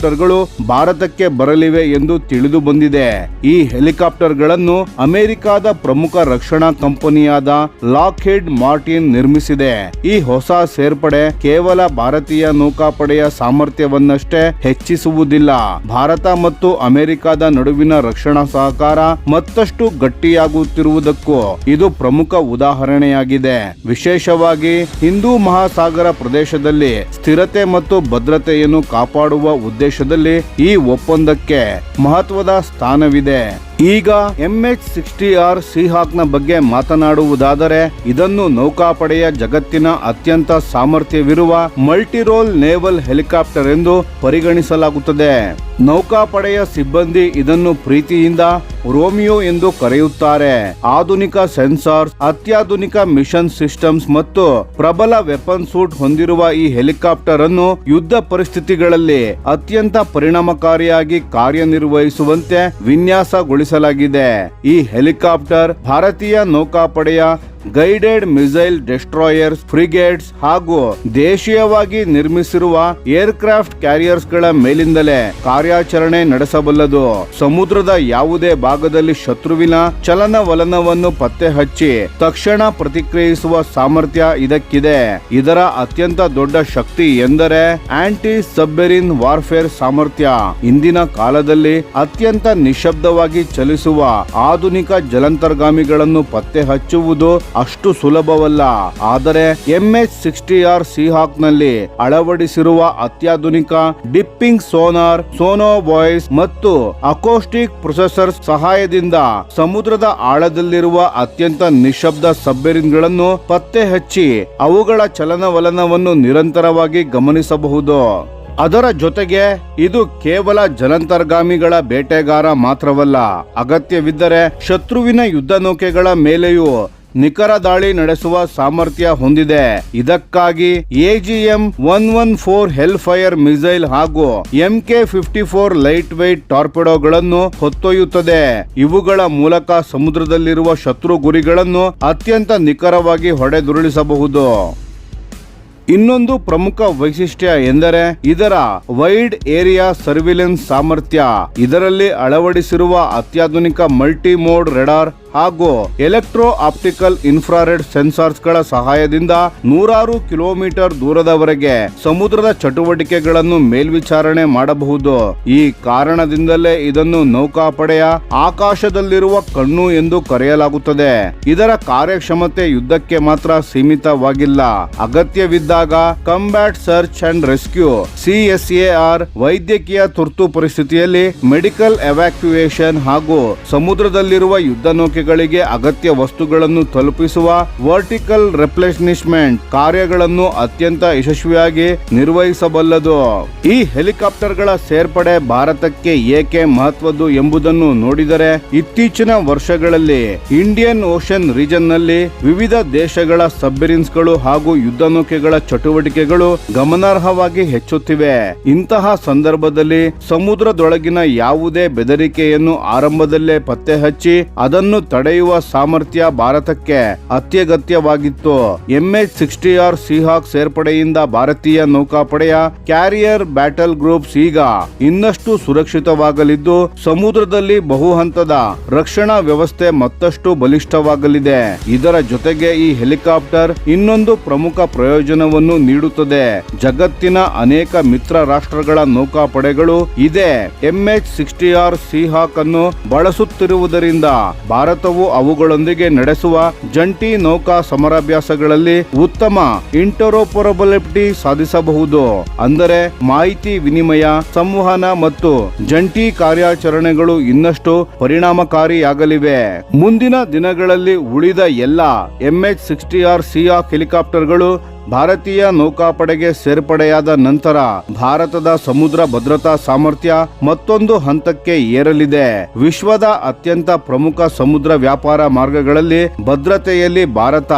ಭಾರತಕ್ಕೆ ಬರಲಿವೆ ಎಂದು ತಿಳಿದು ಬಂದಿದೆ. ಈ ಹೆಲಿಕಾಪ್ಟರ್ಗಳನ್ನು ಅಮೆರಿಕದ ಪ್ರಮುಖ ರಕ್ಷಣಾ ಕಂಪನಿಯಾದ ಲಾಕ್ಹೀಡ್ ಮಾರ್ಟಿನ್ ನಿರ್ಮಿಸಿದೆ. ಈ ಹೊಸ ಸೇರ್ಪಡೆ ಕೇವಲ ಭಾರತೀಯ ನೌಕಾಪಡೆಯ ಸಾಮರ್ಥ್ಯವನ್ನಷ್ಟೇ ಹೆಚ್ಚಿಸುವುದಿಲ್ಲ, ಭಾರತ ಮತ್ತು ಅಮೆರಿಕದ ನಡುವಿನ ರಕ್ಷಣಾ ಸಹಕಾರ ಮತ್ತಷ್ಟು ಗಟ್ಟಿಯಾಗುತ್ತಿರುವುದಕ್ಕೂ ಇದು ಪ್ರಮುಖ ಉದಾಹರಣೆಯಾಗಿದೆ. ವಿಶೇಷವಾಗಿ ಹಿಂದೂ ಮಹಾಸಾಗರ ಪ್ರದೇಶದಲ್ಲಿ ಸ್ಥಿರತೆ ಮತ್ತು ಭದ್ರತೆಯನ್ನು ಕಾಪಾಡುವ ಉದ್ದೇಶದಲ್ಲಿ ಈ ಒಪ್ಪಂದಕ್ಕೆ ಮಹತ್ವದ ಸ್ಥಾನವಿದೆ. ಈಗ MH-60R ಸಿ ಹಾಕ್ ನ ಬಗ್ಗೆ ಮಾತನಾಡುವುದಾದರೆ, ಇದನ್ನು ನೌಕಾಪಡೆಯ ಜಗತ್ತಿನ ಅತ್ಯಂತ ಸಾಮರ್ಥ್ಯವಿರುವ ಮಲ್ಟಿರೋಲ್ ನೇವಲ್ ಹೆಲಿಕಾಪ್ಟರ್ ಎಂದು ಪರಿಗಣಿಸಲಾಗುತ್ತದೆ. ನೌಕಾಪಡೆಯ ಸಿಬ್ಬಂದಿ ಇದನ್ನು ಪ್ರೀತಿಯಿಂದ ರೋಮಿಯೋ ಎಂದು ಕರೆಯುತ್ತಾರೆ. ಆಧುನಿಕ ಸೆನ್ಸಾರ್ಸ್, ಅತ್ಯಾಧುನಿಕ ಮಿಷನ್ ಸಿಸ್ಟಮ್ಸ್ ಮತ್ತು ಪ್ರಬಲ ವೆಪನ್ ಸೂಟ್ ಹೊಂದಿರುವ ಈ ಹೆಲಿಕಾಪ್ಟರ್ ಅನ್ನು ಯುದ್ಧ ಪರಿಸ್ಥಿತಿಗಳಲ್ಲಿ ಅತ್ಯಂತ ಪರಿಣಾಮಕಾರಿಯಾಗಿ ಕಾರ್ಯನಿರ್ವಹಿಸುವಂತೆ ವಿನ್ಯಾಸಗೊಳಿಸಲಾಗಿದೆ. ಈ ಹೆಲಿಕಾಪ್ಟರ್ ಭಾರತೀಯ ನೌಕಾಪಡೆಯ ಗೈಡೆಡ್ ಮಿಸೈಲ್ ಡೆಸ್ಟ್ರಾಯರ್ಸ್, ಫ್ರಿಗೇಟ್ಸ್ ಹಾಗೂ ದೇಶೀಯವಾಗಿ ನಿರ್ಮಿಸಿರುವ ಏರ್ಕ್ರಾಫ್ಟ್ ಕ್ಯಾರಿಯರ್ಸ್ ಗಳ ಮೇಲಿಂದಲೇ ಕಾರ್ಯಾಚರಣೆ ನಡೆಸಬಲ್ಲದು. ಸಮುದ್ರದ ಯಾವುದೇ ಭಾಗದಲ್ಲಿ ಶತ್ರುವಿನ ಚಲನವಲನವನ್ನು ಪತ್ತೆ ಹಚ್ಚಿ ತಕ್ಷಣ ಪ್ರತಿಕ್ರಿಯಿಸುವ ಸಾಮರ್ಥ್ಯ ಇದಕ್ಕಿದೆ. ಇದರ ಅತ್ಯಂತ ದೊಡ್ಡ ಶಕ್ತಿ ಎಂದರೆ ಆಂಟಿ ಸಬ್ಮೆರಿನ್ ವಾರ್ಫೇರ್ ಸಾಮರ್ಥ್ಯ. ಇಂದಿನ ಕಾಲದಲ್ಲಿ ಅತ್ಯಂತ ನಿಶಬ್ದವಾಗಿ ಚಲಿಸುವ ಆಧುನಿಕ ಜಲಂತರ್ಗಾಮಿಗಳನ್ನು ಪತ್ತೆ ಹಚ್ಚುವುದು ಅಷ್ಟು ಸುಲಭವಲ್ಲ. ಆದರೆ MH-60R ಸಿ ಹಾಕ್ ನಲ್ಲಿ ಅಳವಡಿಸಿರುವ ಅತ್ಯಾಧುನಿಕ ಡಿಪ್ಪಿಂಗ್ ಸೋನಾರ್, ಸೋನೋ ವಾಯ್ಸ್ ಮತ್ತು ಅಕೋಸ್ಟಿಕ್ ಪ್ರೊಸೆಸರ್ ಸಹಾಯದಿಂದ ಸಮುದ್ರದ ಆಳದಲ್ಲಿರುವ ಅತ್ಯಂತ ನಿಶಬ್ದ ಸಬ್ಮೆರಿನ್ ಗಳನ್ನು ಪತ್ತೆ ಹಚ್ಚಿ ಅವುಗಳ ಚಲನವಲನವನ್ನು ನಿರಂತರವಾಗಿ ಗಮನಿಸಬಹುದು. ಅದರ ಜೊತೆಗೆ ಇದು ಕೇವಲ ಜಲಂತರ್ಗಾಮಿಗಳ ಬೇಟೆಗಾರ ಮಾತ್ರವಲ್ಲ, ಅಗತ್ಯವಿದ್ದರೆ ಶತ್ರುವಿನ ಯುದ್ಧ ನೌಕೆಗಳ ಮೇಲೆಯೂ ನಿಖರ ದಾಳಿ ನಡೆಸುವ ಸಾಮರ್ಥ್ಯ ಹೊಂದಿದೆ. ಇದಕ್ಕಾಗಿ AGM-114 ಹೆಲ್ ಫೈರ್ ಮಿಸೈಲ್ ಹಾಗೂ MK-54 ಲೈಟ್ weight ಟಾರ್ಪೆಡೋಗಳನ್ನು ಹೊತ್ತೊಯ್ಯುತ್ತದೆ. ಇವುಗಳ ಮೂಲಕ ಸಮುದ್ರದಲ್ಲಿರುವ ಶತ್ರು ಗುರಿಗಳನ್ನು ಅತ್ಯಂತ ನಿಖರವಾಗಿ ಹೊಡೆದುರುಳಿಸಬಹುದು. ಇನ್ನೊಂದು ಪ್ರಮುಖ ವೈಶಿಷ್ಟ್ಯ ಎಂದರೆ ಇದರ ವೈಡ್ ಏರಿಯಾ ಸರ್ವಿಲೆನ್ಸ್ ಸಾಮರ್ಥ್ಯ. ಇದರಲ್ಲಿ ಅಳವಡಿಸಿರುವ ಅತ್ಯಾಧುನಿಕ ಮಲ್ಟಿ ಮೋಡ್ ರೆಡಾರ್ ಹಾಗೂ ಎಲೆಕ್ಟ್ರೋ ಆಪ್ಟಿಕಲ್ ಇನ್ಫ್ರಾರೆಡ್ ಸೆನ್ಸಾರ್ಸ್ ಗಳ ಸಹಾಯದಿಂದ ನೂರಾರು ಕಿಲೋಮೀಟರ್ ದೂರದವರೆಗೆ ಸಮುದ್ರದ ಚಟುವಟಿಕೆಗಳನ್ನು ಮೇಲ್ವಿಚಾರಣೆ ಮಾಡಬಹುದು. ಈ ಕಾರಣದಿಂದಲೇ ಇದನ್ನು ನೌಕಾಪಡೆಯ ಆಕಾಶದಲ್ಲಿರುವ ಕಣ್ಣು ಎಂದು ಕರೆಯಲಾಗುತ್ತದೆ. ಇದರ ಕಾರ್ಯಕ್ಷಮತೆ ಯುದ್ಧಕ್ಕೆ ಮಾತ್ರ ಸೀಮಿತವಾಗಿಲ್ಲ. ಅಗತ್ಯವಿದ್ದಾಗ combat search and rescue CSAR, ವೈದ್ಯಕೀಯ ತುರ್ತು ಪರಿಸ್ಥಿತಿಯಲ್ಲಿ ಮೆಡಿಕಲ್ ಎವ್ಯಾಕ್ಯುಯೇಷನ್ ಹಾಗೂ ಸಮುದ್ರದಲ್ಲಿರುವ ಯುದ್ಧ ನೌಕೆಗಳಿಗೆ ಅಗತ್ಯ ವಸ್ತುಗಳನ್ನು ತಲುಪಿಸುವ ವರ್ಟಿಕಲ್ ರೆಪ್ಲೆನಿಶ್ಮೆಂಟ್ ಕಾರ್ಯಗಳನ್ನು ಅತ್ಯಂತ ಯಶಸ್ವಿಯಾಗಿ ನಿರ್ವಹಿಸಬಲ್ಲದು. ಈ ಹೆಲಿಕಾಪ್ಟರ್ಗಳ ಸೇರ್ಪಡೆ ಭಾರತಕ್ಕೆ ಏಕೆ ಮಹತ್ವದ್ದು ಎಂಬುದನ್ನು ನೋಡಿದರೆ, ಇತ್ತೀಚಿನ ವರ್ಷಗಳಲ್ಲಿ ಇಂಡಿಯನ್ ಓಷನ್ ರೀಜನ್ ನಲ್ಲಿ ವಿವಿಧ ದೇಶಗಳ ಸಬ್ಮರೀನ್ಸ್ಗಳು ಹಾಗೂ ಯುದ್ಧ ನೌಕೆಗಳ ಚಟುವಟಿಕೆಗಳು ಗಮನಾರ್ಹವಾಗಿ ಹೆಚ್ಚುತ್ತಿವೆ. ಇಂತಹ ಸಂದರ್ಭದಲ್ಲಿ ಸಮುದ್ರದೊಳಗಿನ ಯಾವುದೇ ಬೆದರಿಕೆಯನ್ನು ಆರಂಭದಲ್ಲೇ ಪತ್ತೆ ಹಚ್ಚಿ ಅದನ್ನು ತಡೆಯುವ ಸಾಮರ್ಥ್ಯ ಭಾರತಕ್ಕೆ ಅತ್ಯಗತ್ಯವಾಗಿತ್ತು. MH-60R ಸೀಹಾಕ್ ಸೇರ್ಪಡೆಯಿಂದ ಭಾರತೀಯ ನೌಕಾಪಡೆಯ ಕ್ಯಾರಿಯರ್ ಬ್ಯಾಟಲ್ ಗ್ರೂಪ್ಸ್ ಈಗ ಇನ್ನಷ್ಟು ಸುರಕ್ಷಿತವಾಗಲಿದ್ದು, ಸಮುದ್ರದಲ್ಲಿ ಬಹುಹಂತದ ರಕ್ಷಣಾ ವ್ಯವಸ್ಥೆ ಮತ್ತಷ್ಟು ಬಲಿಷ್ಠವಾಗಲಿದೆ. ಇದರ ಜೊತೆಗೆ ಈ ಹೆಲಿಕಾಪ್ಟರ್ ಇನ್ನೊಂದು ಪ್ರಮುಖ ಪ್ರಯೋಜನವನ್ನು ನೀಡುತ್ತದೆ. ಜಗತ್ತಿನ ಅನೇಕ ಮಿತ್ರ ರಾಷ್ಟ್ರಗಳ ನೌಕಾಪಡೆಗಳು ಇದೇ MH-60R ಸೀಹಾಕ್ ಅನ್ನು ಬಳಸುತ್ತಿರುವುದರಿಂದ ಭಾರತವು ಅವುಗಳೊಂದಿಗೆ ನಡೆಸುವ ಜಂಟಿ ನೌಕಾ ಸಮರಾಭ್ಯಾಸಗಳಲ್ಲಿ ಉತ್ತಮ ಇಂಟರೋಪರಬಿಲಿಟಿ ಸಾಧಿಸಬಹುದು. ಅಂದರೆ ಮಾಹಿತಿ ವಿನಿಮಯ, ಸಂವಹನ ಮತ್ತು ಜಂಟಿ ಕಾರ್ಯಾಚರಣೆಗಳು ಇನ್ನಷ್ಟು ಪರಿಣಾಮಕಾರಿಯಾಗಲಿವೆ. ಮುಂದಿನ ದಿನಗಳಲ್ಲಿ ಉಳಿದ ಎಲ್ಲ MH-60R ಸೀಹಾಕ್ ಹೆಲಿಕಾಪ್ಟರ್ಗಳು ಭಾರತೀಯ ನೌಕಾಪಡೆಗೆ ಸೇರ್ಪಡೆಯಾದ ನಂತರ ಭಾರತದ ಸಮುದ್ರ ಭದ್ರತಾ ಸಾಮರ್ಥ್ಯ ಮತ್ತೊಂದು ಹಂತಕ್ಕೆ ಏರಲಿದೆ. ವಿಶ್ವದ ಅತ್ಯಂತ ಪ್ರಮುಖ ಸಮುದ್ರ ವ್ಯಾಪಾರ ಮಾರ್ಗಗಳಲ್ಲಿ ಭದ್ರತೆಯಲ್ಲಿ ಭಾರತ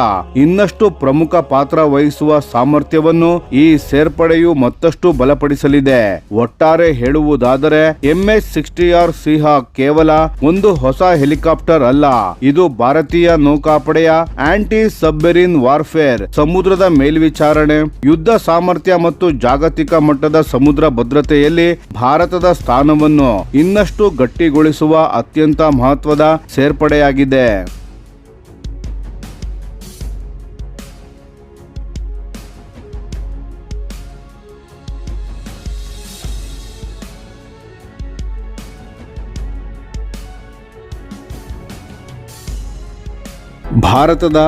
ಇನ್ನಷ್ಟು ಪ್ರಮುಖ ಪಾತ್ರ ವಹಿಸುವ ಸಾಮರ್ಥ್ಯವನ್ನು ಈ ಸೇರ್ಪಡೆಯು ಮತ್ತಷ್ಟು ಬಲಪಡಿಸಲಿದೆ. ಒಟ್ಟಾರೆ ಹೇಳುವುದಾದರೆ MH-60R ಸೀಹಾಕ್ ಕೇವಲ ಒಂದು ಹೊಸ ಹೆಲಿಕಾಪ್ಟರ್ ಅಲ್ಲ, ಇದು ಭಾರತೀಯ ನೌಕಾಪಡೆಯ ಆಂಟಿ ಸಬ್ಮರೀನ್ ವಾರ್ಫೇರ್, ಸಮುದ್ರದ ಮೇಲ್ವಿಚಾರಣೆ, ಯುದ್ಧ ಸಾಮರ್ಥ್ಯ ಮತ್ತು ಜಾಗತಿಕ ಮಟ್ಟದ ಸಮುದ್ರ ಭದ್ರತೆಯಲ್ಲಿ ಭಾರತದ ಸ್ಥಾನವನ್ನು ಇನ್ನಷ್ಟು ಗಟ್ಟಿಗೊಳಿಸುವ ಅತ್ಯಂತ ಮಹತ್ವದ ಸೇರ್ಪಡೆಯಾಗಿದೆ. ಭಾರತದ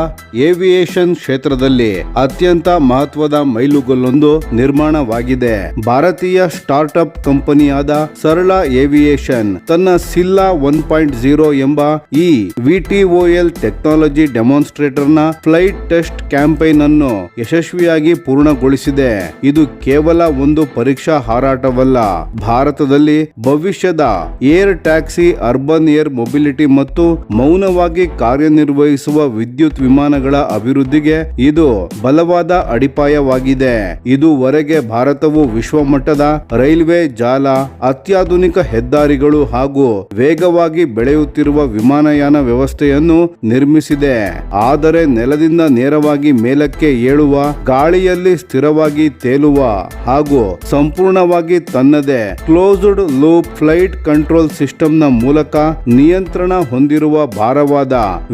ಏವಿಯೇಷನ್ ಕ್ಷೇತ್ರದಲ್ಲಿ ಅತ್ಯಂತ ಮಹತ್ವದ ಮೈಲುಗಲ್ಲೊಂದು ನಿರ್ಮಾಣವಾಗಿದೆ. ಭಾರತೀಯ ಸ್ಟಾರ್ಟ್ಅಪ್ ಕಂಪನಿಯಾದ ಸರಳ ಏವಿಯೇಷನ್ ತನ್ನ ಸಿಲ್ಲಾ 1.0 ಎಂಬ ಈ VTOL ಟೆಕ್ನಾಲಜಿ ಡೆಮಾನ್ಸ್ಟ್ರೇಟರ್ ನ ಫ್ಲೈಟ್ ಟೆಸ್ಟ್ ಕ್ಯಾಂಪೈನ್ ಅನ್ನು ಯಶಸ್ವಿಯಾಗಿ ಪೂರ್ಣಗೊಳಿಸಿದೆ. ಇದು ಕೇವಲ ಒಂದು ಪರೀಕ್ಷಾ ಹಾರಾಟವಲ್ಲ, ಭಾರತದಲ್ಲಿ ಭವಿಷ್ಯದ air taxi, urban air mobility ಮತ್ತು ಮೌನವಾಗಿ ಕಾರ್ಯನಿರ್ವಹಿಸುವ ವಿದ್ಯುತ್ ವಿಮಾನಗಳ ಅಭಿವೃದ್ಧಿಗೆ ಇದು ಬಲವಾದ ಅಡಿಪಾಯವಾಗಿದೆ. ಇದುವರೆಗೆ ಭಾರತವು ವಿಶ್ವಮಟ್ಟದ ರೈಲ್ವೆ ಜಾಲ, ಅತ್ಯಾಧುನಿಕ ಹೆದ್ದಾರಿಗಳು ಹಾಗೂ ವೇಗವಾಗಿ ಬೆಳೆಯುತ್ತಿರುವ ವಿಮಾನಯಾನ ವ್ಯವಸ್ಥೆಯನ್ನು ನಿರ್ಮಿಸಿದೆ. ಆದರೆ ನೆಲದಿಂದ ನೇರವಾಗಿ ಮೇಲಕ್ಕೆ ಏಳುವ, ಗಾಳಿಯಲ್ಲಿ ಸ್ಥಿರವಾಗಿ ತೇಲುವ ಹಾಗೂ ಸಂಪೂರ್ಣವಾಗಿ ತನ್ನದೇ ಕ್ಲೋಸ್ಡ್ ಲೂಪ್ ಫ್ಲೈಟ್ ಕಂಟ್ರೋಲ್ ಸಿಸ್ಟಮ್ನ ಮೂಲಕ ನಿಯಂತ್ರಣ ಹೊಂದಿರುವ ಭಾರವಾದ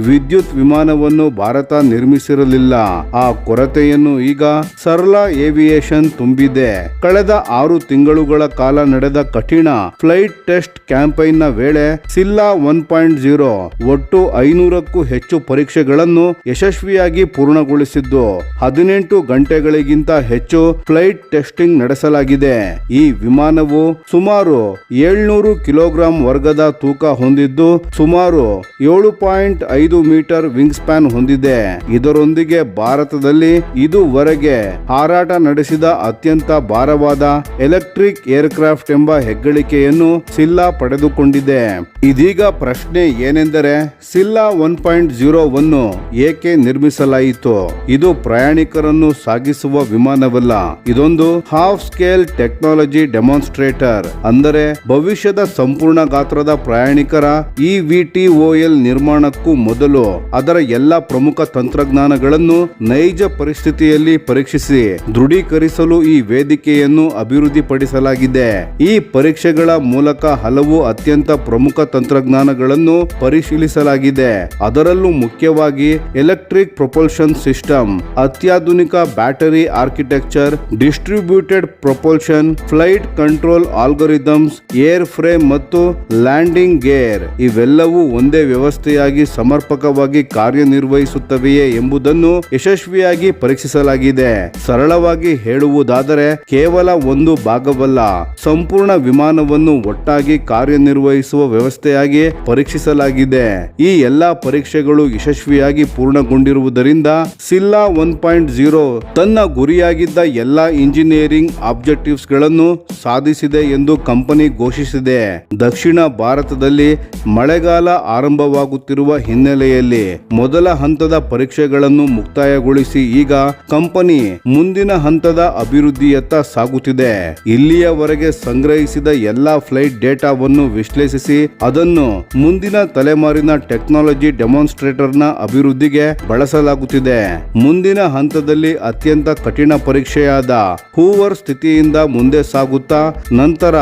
ವಿದ್ಯುತ್ ವಿಮಾನವನ್ನು ಭಾರತ ನಿರ್ಮಿಸಿರಲಿಲ್ಲ. ಆ ಕೊರತೆಯನ್ನು ಈಗ ಸರಳ ಏವಿಯೇಷನ್ ತುಂಬಿದೆ. ಕಳೆದ 6 ತಿಂಗಳುಗಳ ಕಾಲ ನಡೆದ ಕಠಿಣ ಫ್ಲೈಟ್ ಟೆಸ್ಟ್ ಕ್ಯಾಂಪೈನ್ ನ ವೇಳೆ ಸಿಲ್ಲಾ 1.0 ಒಟ್ಟು 500ಕ್ಕೂ ಹೆಚ್ಚು ಪರೀಕ್ಷೆಗಳನ್ನು ಯಶಸ್ವಿಯಾಗಿ ಪೂರ್ಣಗೊಳಿಸಿದ್ದು, 18 ಗಂಟೆಗಳಿಗಿಂತ ಹೆಚ್ಚು ಫ್ಲೈಟ್ ಟೆಸ್ಟಿಂಗ್ ನಡೆಸಲಾಗಿದೆ. ಈ ವಿಮಾನವು ಸುಮಾರು 700 ಕಿಲೋಗ್ರಾಂ ವರ್ಗದ ತೂಕ ಹೊಂದಿದ್ದು, ಸುಮಾರು 7.5 ಮೀಟರ್ ವಿಂಗ್ ಸ್ಪ್ಯಾನ್ ಹೊಂದಿದೆ. ಇದರೊಂದಿಗೆ ಭಾರತದಲ್ಲಿ ಇದುವರೆಗೆ ಹಾರಾಟ ನಡೆಸಿದ ಅತ್ಯಂತ ಭಾರವಾದ ಎಲೆಕ್ಟ್ರಿಕ್ ಏರ್ಕ್ರಾಫ್ಟ್ ಎಂಬ ಹೆಗ್ಗಳಿಕೆಯನ್ನು ಸಿಲ್ಲಾ ಪಡೆದುಕೊಂಡಿದೆ. ಇದೀಗ ಪ್ರಶ್ನೆ ಏನೆಂದರೆ, ಸಿಲ್ಲಾ 1.0 ವನ್ನು ಏಕೆ ನಿರ್ಮಿಸಲಾಯಿತು? ಇದು ಪ್ರಯಾಣಿಕರನ್ನು ಸಾಗಿಸುವ ವಿಮಾನವಲ್ಲ, ಇದೊಂದು ಹಾಫ್ ಸ್ಕೇಲ್ ಟೆಕ್ನಾಲಜಿ ಡೆಮಾನ್ಸ್ಟ್ರೇಟರ್. ಅಂದರೆ ಭವಿಷ್ಯದ ಸಂಪೂರ್ಣ ಗಾತ್ರದ ಪ್ರಯಾಣಿಕರ eVTOL ನಿರ್ಮಾಣಕ್ಕೂ ಮೊದಲು ಅದರ ಎಲ್ಲಾ ಪ್ರಮುಖ ತಂತ್ರಜ್ಞಾನಗಳನ್ನು ನೈಜ ಪರಿಸ್ಥಿತಿಯಲ್ಲಿ ಪರೀಕ್ಷಿಸಿ ದೃಢೀಕರಿಸಲು ಈ ವೇದಿಕೆಯನ್ನು ಅಭಿವೃದ್ಧಿಪಡಿಸಲಾಗಿದೆ. ಈ ಪರೀಕ್ಷೆಗಳ ಮೂಲಕ ಹಲವು ಅತ್ಯಂತ ಪ್ರಮುಖ ತಂತ್ರಜ್ಞಾನಗಳನ್ನು ಪರಿಶೀಲಿಸಲಾಗಿದೆ. ಅದರಲ್ಲೂ ಮುಖ್ಯವಾಗಿ ಎಲೆಕ್ಟ್ರಿಕ್ ಪ್ರೊಪಲ್ಷನ್ ಸಿಸ್ಟಮ್, ಅತ್ಯಾಧುನಿಕ battery architecture, distributed propulsion, flight control algorithms, airframe ಮತ್ತು ಲ್ಯಾಂಡಿಂಗ್ ಗೇರ್ ಇವೆಲ್ಲವೂ ಒಂದೇ ವ್ಯವಸ್ಥೆಯಾಗಿ ಸಮರ್ಪಕವಾಗಿ ಕಾರ್ಯನಿರ್ವಹಿಸುತ್ತವೆಯೇ ಎಂಬುದನ್ನು ಯಶಸ್ವಿಯಾಗಿ ಪರೀಕ್ಷಿಸಲಾಗಿದೆ. ಸರಳವಾಗಿ ಹೇಳುವುದಾದರೆ ಕೇವಲ ಒಂದು ಭಾಗವಲ್ಲ, ಸಂಪೂರ್ಣ ವಿಮಾನವನ್ನು ಒಟ್ಟಾಗಿ ಕಾರ್ಯನಿರ್ವಹಿಸುವ ವ್ಯವಸ್ಥೆಯಾಗಿ ಪರೀಕ್ಷಿಸಲಾಗಿದೆ. ಈ ಎಲ್ಲಾ ಪರೀಕ್ಷೆಗಳು ಯಶಸ್ವಿಯಾಗಿ ಪೂರ್ಣಗೊಂಡಿರುವುದರಿಂದ ಸಿಲ್ಲಾ 1.0 ತನ್ನ ಗುರಿಯಾಗಿದ್ದ ಎಲ್ಲಾ ಇಂಜಿನಿಯರಿಂಗ್ ಆಬ್ಜೆಕ್ಟಿವ್ಸ್ ಗಳನ್ನು ಸಾಧಿಸಿದೆ ಎಂದು ಕಂಪನಿ ಘೋಷಿಸಿದೆ. ದಕ್ಷಿಣ ಭಾರತದಲ್ಲಿ ಮಳೆಗಾಲ ಆರಂಭವಾಗುತ್ತಿರುವ ಹಿನ್ನೆಲೆಯಲ್ಲಿ ಮೊದಲ ಹಂತದ ಪರೀಕ್ಷೆಗಳನ್ನು ಮುಕ್ತಾಯಗೊಳಿಸಿ ಈಗ ಕಂಪನಿ ಮುಂದಿನ ಹಂತದ ಅಭಿವೃದ್ಧಿಯತ್ತ ಸಾಗುತ್ತಿದೆ. ಇಲ್ಲಿಯವರೆಗೆ ಸಂಗ್ರಹಿಸಿದ ಎಲ್ಲಾ ಫ್ಲೈಟ್ ಡೇಟಾವನ್ನು ವಿಶ್ಲೇಷಿಸಿ ಅದನ್ನು ಮುಂದಿನ ತಲೆಮಾರಿನ ಟೆಕ್ನಾಲಜಿ ಡೆಮಾನ್ಸ್ಟ್ರೇಟರ್ನ ಅಭಿವೃದ್ಧಿಗೆ ಬಳಸಲಾಗುತ್ತಿದೆ. ಮುಂದಿನ ಹಂತದಲ್ಲಿ ಅತ್ಯಂತ ಕಠಿಣ ಪರೀಕ್ಷೆಯಾದ ಹೂವರ್ ಸ್ಥಿತಿಯಿಂದ ಮುಂದೆ ಸಾಗುತ್ತಾ ನಂತರ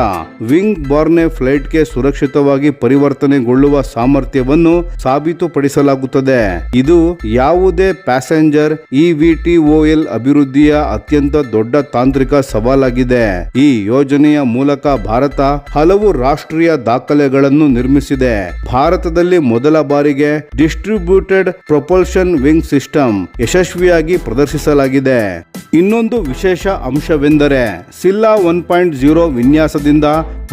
ವಿಂಗ್ ಬಾರ್ನೆ ಫ್ಲೈಟ್ಗೆ ಸುರಕ್ಷಿತವಾಗಿ ಪರಿವರ್ತನೆಗೊಳ್ಳುವ ಸಾಮರ್ಥ್ಯವನ್ನು ಸಾಬೀತುಪಡಿಸಲಾಗುತ್ತದೆ. ಇದು ಯಾವುದೇ ಪ್ಯಾಸೆಂಜರ್ eVTOL ಅಭಿವೃದ್ಧಿಯ ಅತ್ಯಂತ ದೊಡ್ಡ ತಾಂತ್ರಿಕ ಸವಾಲಾಗಿದೆ. ಈ ಯೋಜನೆಯ ಮೂಲಕ ಭಾರತ ಹಲವು ರಾಷ್ಟ್ರೀಯ ದಾಖಲೆಗಳನ್ನು ನಿರ್ಮಿಸಿದೆ. ಭಾರತದಲ್ಲಿ ಮೊದಲ ಬಾರಿಗೆ ಡಿಸ್ಟ್ರಿಬ್ಯೂಟೆಡ್ ಪ್ರೊಪಲ್ಷನ್ ವಿಂಗ್ ಸಿಸ್ಟಮ್ ಯಶಸ್ವಿಯಾಗಿ ಪ್ರದರ್ಶಿಸಲಾಗಿದೆ. ಇನ್ನೊಂದು ವಿಶೇಷ ಅಂಶವೆಂದರೆ ಸಿಲ್ಲಾ 1.0 ವಿನ್ಯಾಸದಿಂದ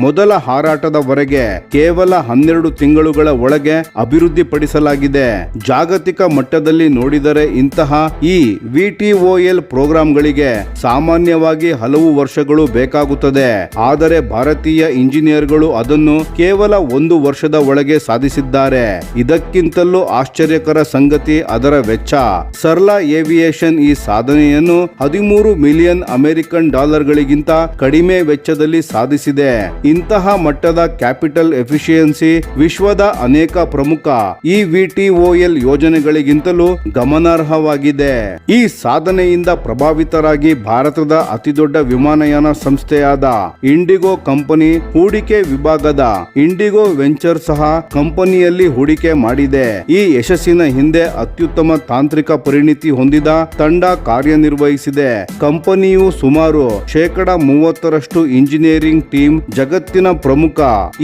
ಮೊದಲ ಹಾರಾಟದವರೆಗೆ ಕೇವಲ 12 ತಿಂಗಳುಗಳ ಒಳಗೆ ಅಭಿವೃದ್ಧಿಪಡಿಸಲಾಗಿದೆ. ಜಾಗತಿಕ ಮಟ್ಟದಲ್ಲಿ ನೋಡಿದರೆ ಇಂತಹ ಈ VTOL ಪ್ರೋಗ್ರಾಂಗಳಿಗೆ ಸಾಮಾನ್ಯವಾಗಿ ಹಲವು ವರ್ಷಗಳು ಬೇಕಾಗುತ್ತದೆ. ಆದರೆ ಭಾರತೀಯ ಇಂಜಿನಿಯರ್ಗಳು ಅದನ್ನು ಕೇವಲ 1 ವರ್ಷದ ಒಳಗೆ ಸಾಧಿಸಿದ್ದಾರೆ. ಇದಕ್ಕಿಂತಲೂ ಆಶ್ಚರ್ಯಕರ ಸಂಗತಿ ಅದರ ವೆಚ್ಚ. ಸರ್ಲಾ ಏವಿಯೇಷನ್ ಈ ಸಾಧನೆಯನ್ನು $13 ಮಿಲಿಯನ್ ಅಮೆರಿಕನ್ ಡಾಲರ್ಗಳಿಗಿಂತ ಕಡಿಮೆ ವೆಚ್ಚದಲ್ಲಿ ಸಾಧಿಸಿದೆ. ಇಂತಹ ಮಟ್ಟದ ಕ್ಯಾಪಿಟಲ್ ಎಫಿಷಿಯನ್ಸಿ ವಿಶ್ವದ ಅನೇಕ ಪ್ರಮುಖ eVTOL ಯೋಜನೆಗಳಿಗಿಂತಲೂ ಗಮನಾರ್ಹವಾಗಿದೆ. ಈ ಸಾಧನೆಯಿಂದ ಪ್ರಭಾವಿತರಾಗಿ ಭಾರತದ ಅತಿದೊಡ್ಡ ವಿಮಾನಯಾನ ಸಂಸ್ಥೆಯಾದ ಇಂಡಿಗೋ ಕಂಪನಿ ಹೂಡಿಕೆ ವಿಭಾಗದ ಇಂಡಿಗೋ ವೆಂಚರ್ ಸಹ ಕಂಪನಿಯಲ್ಲಿ ಹೂಡಿಕೆ ಮಾಡಿದೆ. ಈ ಯಶಸ್ಸಿನ ಹಿಂದೆ ಅತ್ಯುತ್ತಮ ತಾಂತ್ರಿಕ ಪರಿಣಿತಿ ಹೊಂದಿದ ತಂಡ ಕಾರ್ಯನಿರ್ವಹಿಸಿದೆ. ಕಂಪನಿಯು ಸುಮಾರು 30% ಇಂಜಿನಿಯರಿಂಗ್ ಟೀಮ್ ಜಗತ್ತಿನ ಪ್ರಮುಖ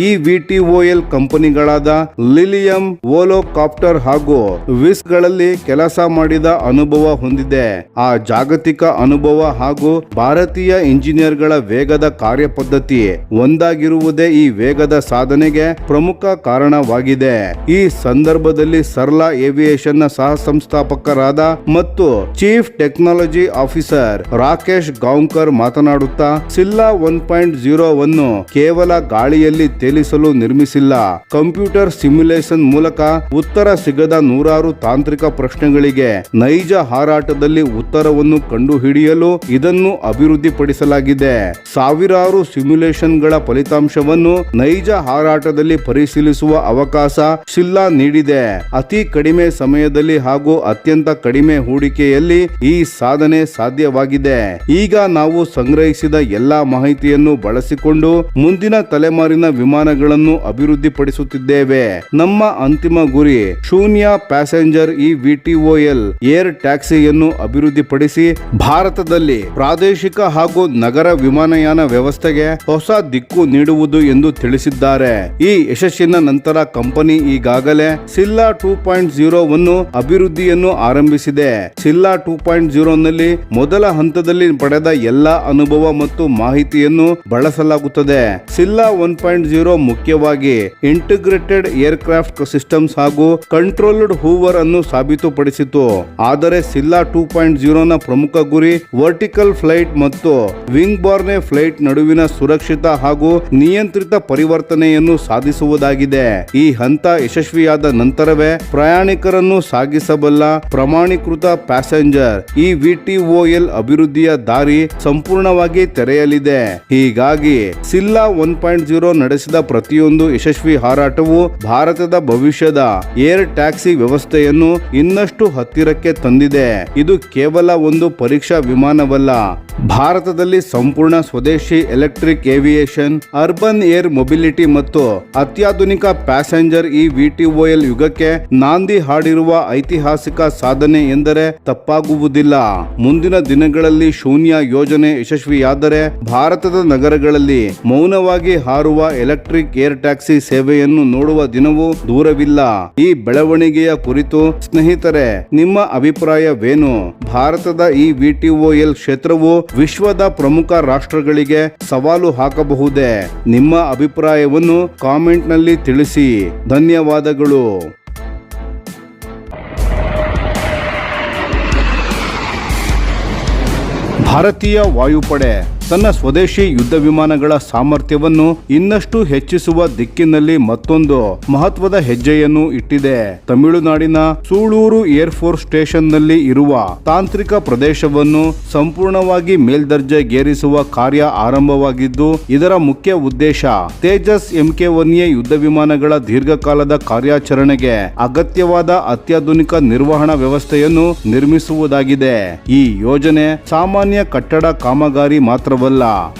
eVTOL ಕಂಪನಿಗಳಾದ ಲಿಲಿಯಂ, ವೋಲೋಕಾಪ್ಟರ್ ಹಾಗೂ ವಿಸ್ ಗಳಲ್ಲಿ ಕೆಲಸ ಮಾಡಿದ ಅನುಭವ ಹೊಂದಿದೆ. ಆ ಜಾಗತಿಕ ಅನುಭವ ಹಾಗೂ ಭಾರತೀಯ ಇಂಜಿನಿಯರ್ಗಳ ವೇಗದ ಕಾರ್ಯಪದ್ಧತಿ ಒಂದಾಗಿರುವುದೇ ಈ ವೇಗದ ಸಾಧನೆಗೆ ಪ್ರಮುಖ ಕಾರಣವಾಗಿದೆ. ಈ ಸಂದರ್ಭದಲ್ಲಿ ಸರ್ಲಾ ಏವಿಯೇಷನ್ ನ ಸಹ ಸಂಸ್ಥಾಪಕರಾದ ಮತ್ತು chief technology officer Rakesh Gaonkar ಮಾತನಾಡುತ್ತಾ, ಸಿಲ್ಲಾ 1.0 ವನ್ನು ಕೇವಲ ಗಾಳಿಯಲ್ಲಿ ತೇಲಿಸಲು ನಿರ್ಮಿಸಿಲ್ಲ. ಕಂಪ್ಯೂಟರ್ ಸಿಮ್ಯುಲೇಷನ್ ಮೂಲಕ ಉತ್ತರ ಸಿಗದ ನೂರಾರು ತಾಂತ್ರಿಕ ಪ್ರಶ್ನೆಗಳಿಗೆ ನೈಜ ಹಾರಾಟದಲ್ಲಿ ಉತ್ತರವನ್ನು ಕಂಡುಹಿಡಿಯಲು ಇದನ್ನು ಅಭಿವೃದ್ಧಿಪಡಿಸಲಾಗಿದೆ. ಸಾವಿರಾರು ಸಿಮ್ಯುಲೇಷನ್ಗಳ ಫಲಿತಾಂಶವನ್ನು ನೈಜ ಹಾರಾಟದಲ್ಲಿ ಪರಿಶೀಲಿಸುವ ಅವಕಾಶ ಸಿಲ್ಲಾ ನೀಡಿದೆ. ಅತಿ ಕಡಿಮೆ ಸಮಯದಲ್ಲಿ ಹಾಗೂ ಅತ್ಯಂತ ಕಡಿಮೆ ಹೂಡಿಕೆಯಲ್ಲಿ ಈ ಸಾಧನೆ ಸಾಧ್ಯವಾಗಿದೆ. ಈಗ ನಾವು ಸಂಗ್ರಹಿಸಿದ ಎಲ್ಲಾ ಮಾಹಿತಿಯನ್ನು ಬಳಸಿಕೊಂಡು ಮುಂದಿನ ತಲೆಮಾರಿನ ವಿಮಾನಗಳನ್ನು ಅಭಿವೃದ್ಧಿಪಡಿಸುತ್ತಿದ್ದೇವೆ. ನಮ್ಮ ಅಂತಿಮ ಗುರಿ ಶೂನ್ಯ ಪ್ಯಾಸೆಂಜರ್ eVTOL ಏರ್ ಟ್ಯಾಕ್ಸಿಯನ್ನು ಅಭಿವೃದ್ಧಿಪಡಿಸಿ ಭಾರತದಲ್ಲಿ ಪ್ರಾದೇಶಿಕ ಹಾಗೂ ನಗರ ವಿಮಾನಯಾನ ವ್ಯವಸ್ಥೆಗೆ ಹೊಸ ದಿಕ್ಕು ನೀಡುವುದು ಎಂದು ತಿಳಿಸಿದ್ದಾರೆ. ಈ ಯಶಸ್ಸಿನ ನಂತರ ಕಂಪನಿ ಈಗಾಗಲೇ ಸಿಲ್ಲಾ 2.0 ವನ್ನು ಅಭಿವೃದ್ಧಿಯನ್ನು ಆರಂಭಿಸಿದೆ. ಸಿಲ್ಲಾ 2.0 ನಲ್ಲಿ ಮೊದಲ ಹಂತದಲ್ಲಿ ಪಡೆದ ಎಲ್ಲಾ ಅನುಭವ ಮತ್ತು ಮಾಹಿತಿಯನ್ನು ಬಳಸಲಾಗುತ್ತದೆ. ಸಿಲ್ಲಾ 1.0 ಮುಖ್ಯವಾಗಿ ಇಂಟಿಗ್ರೇಟೆಡ್ ಏರ್ಕ್ರಾಫ್ಟ್ ಸಿಸ್ಟಮ್ಸ್ ಹಾಗೂ ಕಂಟ್ರೋಲ್ಡ್ ಎಡ್ವರ್ಡ್ ಹೂವರ್ ಅನ್ನು ಸಾಬೀತುಪಡಿಸಿತು. ಆದರೆ ಸಿಲ್ಲಾ 2.0 ನ ಪ್ರಮುಖ ಗುರಿ ವರ್ಟಿಕಲ್ ಫ್ಲೈಟ್ ಮತ್ತು ವಿಂಗ್ ಬಾರ್ನೆ ಫ್ಲೈಟ್ ನಡುವಿನ ಸುರಕ್ಷಿತ ಹಾಗೂ ನಿಯಂತ್ರಿತ ಪರಿವರ್ತನೆಯನ್ನು ಸಾಧಿಸುವುದಾಗಿದೆ. ಈ ಹಂತ ಯಶಸ್ವಿಯಾದ ನಂತರವೇ ಪ್ರಯಾಣಿಕರನ್ನು ಸಾಗಿಸಬಲ್ಲ ಪ್ರಮಾಣೀಕೃತ ಪ್ಯಾಸೆಂಜರ್ VTOL ಅಭಿವೃದ್ಧಿಯ ದಾರಿ ಸಂಪೂರ್ಣವಾಗಿ ತೆರೆಯಲಿದೆ. ಹೀಗಾಗಿ ಸಿಲ್ಲಾ 1.0 ನಡೆಸಿದ ಪ್ರತಿಯೊಂದು ಯಶಸ್ವಿ ಹಾರಾಟವು ಭಾರತದ ಭವಿಷ್ಯದ ಏರ್ ಟ್ಯಾಕ್ಸಿ ವ್ಯವಸ್ಥೆಯನ್ನು ಇನ್ನಷ್ಟು ಹತ್ತಿರಕ್ಕೆ ತಂದಿದೆ. ಇದು ಕೇವಲ ಒಂದು ಪರೀಕ್ಷಾ ವಿಮಾನವಲ್ಲ, ಭಾರತದಲ್ಲಿ ಸಂಪೂರ್ಣ ಸ್ವದೇಶಿ electric aviation, urban air mobility ಮತ್ತು ಅತ್ಯಾಧುನಿಕ ಪ್ಯಾಸೆಂಜರ್ VTOL ಯುಗಕ್ಕೆ ನಾಂದಿ ಹಾಡಿರುವ ಐತಿಹಾಸಿಕ ಸಾಧನೆ ಎಂದರೆ ತಪ್ಪಾಗುವುದಿಲ್ಲ. ಮುಂದಿನ ದಿನಗಳಲ್ಲಿ ಶೂನ್ಯ ಯೋಜನೆ ಯಶಸ್ವಿಯಾದರೆ ಭಾರತದ ನಗರಗಳಲ್ಲಿ ಮೌನವಾಗಿ ಹಾರುವ ಎಲೆಕ್ಟ್ರಿಕ್ ಏರ್ ಟ್ಯಾಕ್ಸಿ ಸೇವೆಯನ್ನು ನೋಡುವ ದಿನವೂ ದೂರವಿಲ್ಲ. ಈ ಬೆಳವಣಿಗೆಯ ಕುರಿತು ಸ್ನೇಹಿತರೆ, ನಿಮ್ಮ ಅಭಿಪ್ರಾಯವೇನು? ಭಾರತದ VTOL ಕ್ಷೇತ್ರವು ವಿಶ್ವದ ಪ್ರಮುಖ ರಾಷ್ಟ್ರಗಳಿಗೆ ಸವಾಲು ಹಾಕಬಹುದೇ? ನಿಮ್ಮ ಅಭಿಪ್ರಾಯವನ್ನು ಕಾಮೆಂಟ್ ನಲ್ಲಿ ತಿಳಿಸಿ. ಧನ್ಯವಾದಗಳು. ಭಾರತೀಯ ವಾಯುಪಡೆ ತನ್ನ ಸ್ವದೇಶಿ ಯುದ್ಧ ವಿಮಾನಗಳ ಸಾಮರ್ಥ್ಯವನ್ನು ಇನ್ನಷ್ಟು ಹೆಚ್ಚಿಸುವ ದಿಕ್ಕಿನಲ್ಲಿ ಮತ್ತೊಂದು ಮಹತ್ವದ ಹೆಜ್ಜೆಯನ್ನು ಇಟ್ಟಿದೆ. ತಮಿಳುನಾಡಿನ ಸೂಳೂರು ಏರ್ಫೋರ್ಸ್ ಸ್ಟೇಷನ್ ನಲ್ಲಿ ಇರುವ ತಾಂತ್ರಿಕ ಪ್ರದೇಶವನ್ನು ಸಂಪೂರ್ಣವಾಗಿ ಮೇಲ್ದರ್ಜೆಗೇರಿಸುವ ಕಾರ್ಯ ಆರಂಭವಾಗಿದ್ದು, ಇದರ ಮುಖ್ಯ ಉದ್ದೇಶ ತೇಜಸ್ MK1A ಯುದ್ಧ ವಿಮಾನಗಳ ದೀರ್ಘಕಾಲದ ಕಾರ್ಯಾಚರಣೆಗೆ ಅಗತ್ಯವಾದ ಅತ್ಯಾಧುನಿಕ ನಿರ್ವಹಣಾ ವ್ಯವಸ್ಥೆಯನ್ನು ನಿರ್ಮಿಸುವುದಾಗಿದೆ. ಈ ಯೋಜನೆ ಸಾಮಾನ್ಯ ಕಟ್ಟಡ ಕಾಮಗಾರಿ ಮಾತ್ರ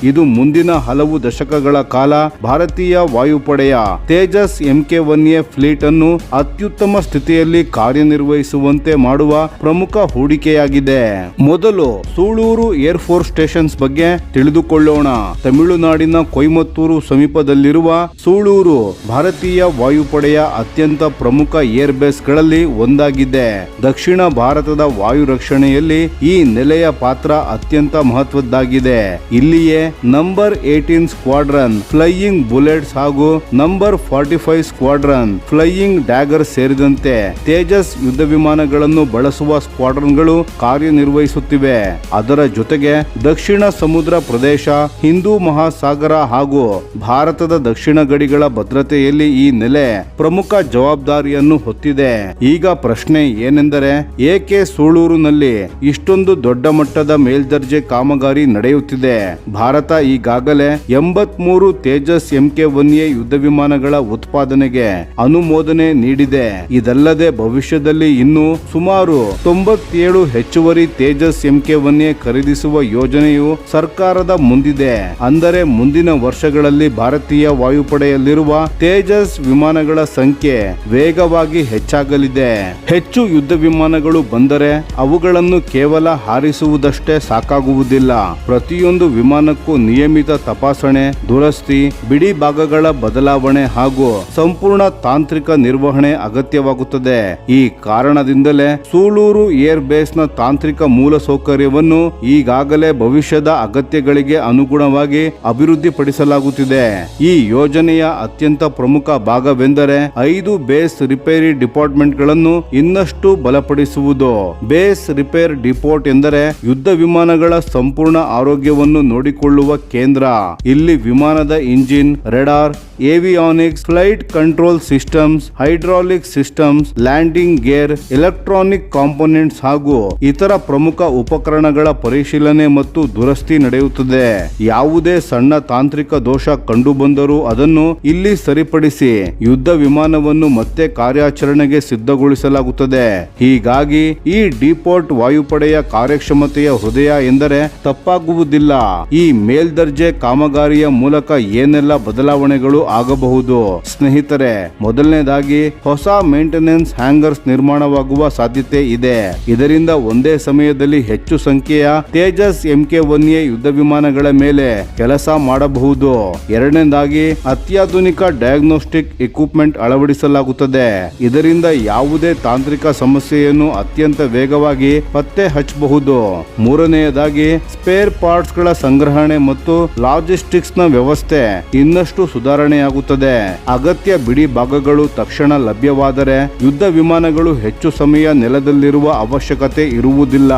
ಇದು ಮುಂದಿನ ಹಲವು ದಶಕಗಳ ಕಾಲ ಭಾರತೀಯ ವಾಯುಪಡೆಯ ತೇಜಸ್ MK1A ಫ್ಲೀಟ್ ಅನ್ನು ಅತ್ಯುತ್ತಮ ಸ್ಥಿತಿಯಲ್ಲಿ ಕಾರ್ಯನಿರ್ವಹಿಸುವಂತೆ ಮಾಡುವ ಪ್ರಮುಖ ಹೂಡಿಕೆಯಾಗಿದೆ. ಮೊದಲು ಸೂಳೂರು ಏರ್ ಫೋರ್ಸ್ ಸ್ಟೇಷನ್ಸ್ ಬಗ್ಗೆ ತಿಳಿದುಕೊಳ್ಳೋಣ. ತಮಿಳುನಾಡಿನ ಕೊಯಮತ್ತೂರು ಸಮೀಪದಲ್ಲಿರುವ ಸೂಳೂರು ಭಾರತೀಯ ವಾಯುಪಡೆಯ ಅತ್ಯಂತ ಪ್ರಮುಖ ಏರ್ ಬೇಸ್ ಗಳಲ್ಲಿ ಒಂದಾಗಿದೆ. ದಕ್ಷಿಣ ಭಾರತದ ವಾಯು ರಕ್ಷಣೆಯಲ್ಲಿ ಈ ನೆಲೆಯ ಪಾತ್ರ ಅತ್ಯಂತ ಮಹತ್ವದ್ದಾಗಿದೆ. ಇಲ್ಲಿಯೇ ನಂಬರ್ 18 ಸ್ಕ್ವಾಡ್ರನ್ ಫ್ಲೈಯಿಂಗ್ ಬುಲೆಟ್ಸ್ ಹಾಗೂ ನಂಬರ್ 45 ಸ್ಕ್ವಾಡ್ರನ್ ಫ್ಲೈಯಿಂಗ್ ಡ್ಯಾಗರ್ ಸೇರಿದಂತೆ ತೇಜಸ್ ಯುದ್ಧ ವಿಮಾನಗಳನ್ನು ಬಳಸುವ ಸ್ಕ್ವಾಡ್ರನ್ಗಳು ಕಾರ್ಯನಿರ್ವಹಿಸುತ್ತಿವೆ. ಅದರ ಜೊತೆಗೆ ದಕ್ಷಿಣ ಸಮುದ್ರ ಪ್ರದೇಶ, ಹಿಂದೂ ಮಹಾಸಾಗರ ಹಾಗೂ ಭಾರತದ ದಕ್ಷಿಣ ಗಡಿಗಳ ಭದ್ರತೆಯಲ್ಲಿ ಈ ನೆಲೆ ಪ್ರಮುಖ ಜವಾಬ್ದಾರಿಯನ್ನು ಹೊತ್ತಿದೆ. ಈಗ ಪ್ರಶ್ನೆ ಏನೆಂದರೆ, ಏಕೆ ಸೂಳೂರಿನಲ್ಲಿ ಇಷ್ಟೊಂದು ದೊಡ್ಡ ಮಟ್ಟದ ಮೇಲ್ದರ್ಜೆ ಕಾಮಗಾರಿ ನಡೆಯುತ್ತಿದೆ? ಭಾರತ ಈಗಾಗಲೇ 83 ತೇಜಸ್ MK1A ಯುದ್ಧ ವಿಮಾನಗಳ ಉತ್ಪಾದನೆಗೆ ಅನುಮೋದನೆ ನೀಡಿದೆ. ಇದಲ್ಲದೆ ಭವಿಷ್ಯದಲ್ಲಿ ಇನ್ನೂ ಸುಮಾರು 97 ಹೆಚ್ಚುವರಿ ತೇಜಸ್ MK1A ಖರೀದಿಸುವ ಯೋಜನೆಯು ಸರ್ಕಾರದ ಮುಂದಿದೆ. ಅಂದರೆ ಮುಂದಿನ ವರ್ಷಗಳಲ್ಲಿ ಭಾರತೀಯ ವಾಯುಪಡೆಯಲ್ಲಿರುವ ತೇಜಸ್ ವಿಮಾನಗಳ ಸಂಖ್ಯೆ ವೇಗವಾಗಿ ಹೆಚ್ಚಾಗಲಿದೆ. ಹೆಚ್ಚು ಯುದ್ಧ ವಿಮಾನಗಳು ಬಂದರೆ ಅವುಗಳನ್ನು ಕೇವಲ ಹಾರಿಸುವುದಷ್ಟೇ ಸಾಕಾಗುವುದಿಲ್ಲ. ಪ್ರತಿಯೊಂದು ವಿಮಾನಕ್ಕೂ ನಿಯಮಿತ ತಪಾಸಣೆ, ದುರಸ್ತಿ, ಬಿಡಿ ಭಾಗಗಳ ಬದಲಾವಣೆ ಹಾಗೂ ಸಂಪೂರ್ಣ ತಾಂತ್ರಿಕ ನಿರ್ವಹಣೆ ಅಗತ್ಯವಾಗುತ್ತದೆ. ಈ ಕಾರಣದಿಂದಲೇ ಸೂಳೂರು ಏರ್ ಬೇಸ್ ನ ತಾಂತ್ರಿಕ ಮೂಲಸೌಕರ್ಯವನ್ನು ಈಗಾಗಲೇ ಭವಿಷ್ಯದ ಅಗತ್ಯಗಳಿಗೆ ಅನುಗುಣವಾಗಿ ಅಭಿವೃದ್ಧಿಪಡಿಸಲಾಗುತ್ತಿದೆ. ಈ ಯೋಜನೆಯ ಅತ್ಯಂತ ಪ್ರಮುಖ ಭಾಗವೆಂದರೆ 5 ಬೇಸ್ ರಿಪೇರಿ ಡಿಪಾರ್ಟ್ಮೆಂಟ್ ಗಳನ್ನು ಇನ್ನಷ್ಟು ಬಲಪಡಿಸುವುದು. ಬೇಸ್ ರಿಪೇರ್ ಡಿಪೋರ್ಟ್ ಎಂದರೆ ಯುದ್ಧ ವಿಮಾನಗಳ ಸಂಪೂರ್ಣ ಆರೋಗ್ಯವನ್ನು ನೋಡಿಕೊಳ್ಳುವ ಕೇಂದ್ರ. ಇಲ್ಲಿ ವಿಮಾನದ engine, radar, avionics, flight control systems, hydraulic systems, landing gear, electronic components ಹಾಗೂ ಇತರ ಪ್ರಮುಖ ಉಪಕರಣಗಳ ಪರಿಶೀಲನೆ ಮತ್ತು ದುರಸ್ತಿ ನಡೆಯುತ್ತದೆ. ಯಾವುದೇ ಸಣ್ಣ ತಾಂತ್ರಿಕ ದೋಷ ಕಂಡುಬಂದರೂ ಅದನ್ನು ಇಲ್ಲಿ ಸರಿಪಡಿಸಿ ಯುದ್ಧ ವಿಮಾನವನ್ನು ಮತ್ತೆ ಕಾರ್ಯಾಚರಣೆಗೆ ಸಿದ್ಧಗೊಳಿಸಲಾಗುತ್ತದೆ. ಹೀಗಾಗಿ ಈ ಡಿಪೋರ್ಟ್ ವಾಯುಪಡೆಯ ಕಾರ್ಯಕ್ಷಮತೆಯ ಹೃದಯ ಎಂದರೆ ತಪ್ಪಾಗುವುದಿಲ್ಲ. ಈ ಮೇಲ್ದರ್ಜೆ ಕಾಮಗಾರಿಯ ಮೂಲಕ ಏನೆಲ್ಲ ಬದಲಾವಣೆಗಳು ಆಗಬಹುದು? ಸ್ನೇಹಿತರೆ, ಮೊದಲನೇದಾಗಿ ಹೊಸ ಮೇಂಟೆನೆನ್ಸ್ ಹ್ಯಾಂಗರ್ಸ್ ನಿರ್ಮಾಣವಾಗುವ ಸಾಧ್ಯತೆ ಇದೆ. ಇದರಿಂದ ಒಂದೇ ಸಮಯದಲ್ಲಿ ಹೆಚ್ಚು ಸಂಖ್ಯೆಯ ತೇಜಸ್ MK1A ಯುದ್ಧ ವಿಮಾನಗಳ ಮೇಲೆ ಕೆಲಸ ಮಾಡಬಹುದು. ಎರಡನೇದಾಗಿ ಅತ್ಯಾಧುನಿಕ ಡಯಾಗ್ನೋಸ್ಟಿಕ್ ಎಕ್ವಿಪ್ಮೆಂಟ್ ಅಳವಡಿಸಲಾಗುತ್ತದೆ. ಇದರಿಂದ ಯಾವುದೇ ತಾಂತ್ರಿಕ ಸಮಸ್ಯೆಯನ್ನು ಅತ್ಯಂತ ವೇಗವಾಗಿ ಪತ್ತೆ ಹಚ್ಚಬಹುದು. ಮೂರನೆಯದಾಗಿ ಸ್ಪೇರ್ ಪಾರ್ಟ್ಸ್ ಗಳ ಸಂಗ್ರಹಣೆ ಮತ್ತು ಲಾಜಿಸ್ಟಿಕ್ಸ್ನ ವ್ಯವಸ್ಥೆ ಇನ್ನಷ್ಟು ಸುಧಾರಣೆಯಾಗುತ್ತದೆ. ಅಗತ್ಯ ಬಿಡಿ ಭಾಗಗಳು ತಕ್ಷಣ ಲಭ್ಯವಾದರೆ ಯುದ್ಧ ವಿಮಾನಗಳು ಹೆಚ್ಚು ಸಮಯ ನೆಲದಲ್ಲಿರುವ ಅವಶ್ಯಕತೆ ಇರುವುದಿಲ್ಲ.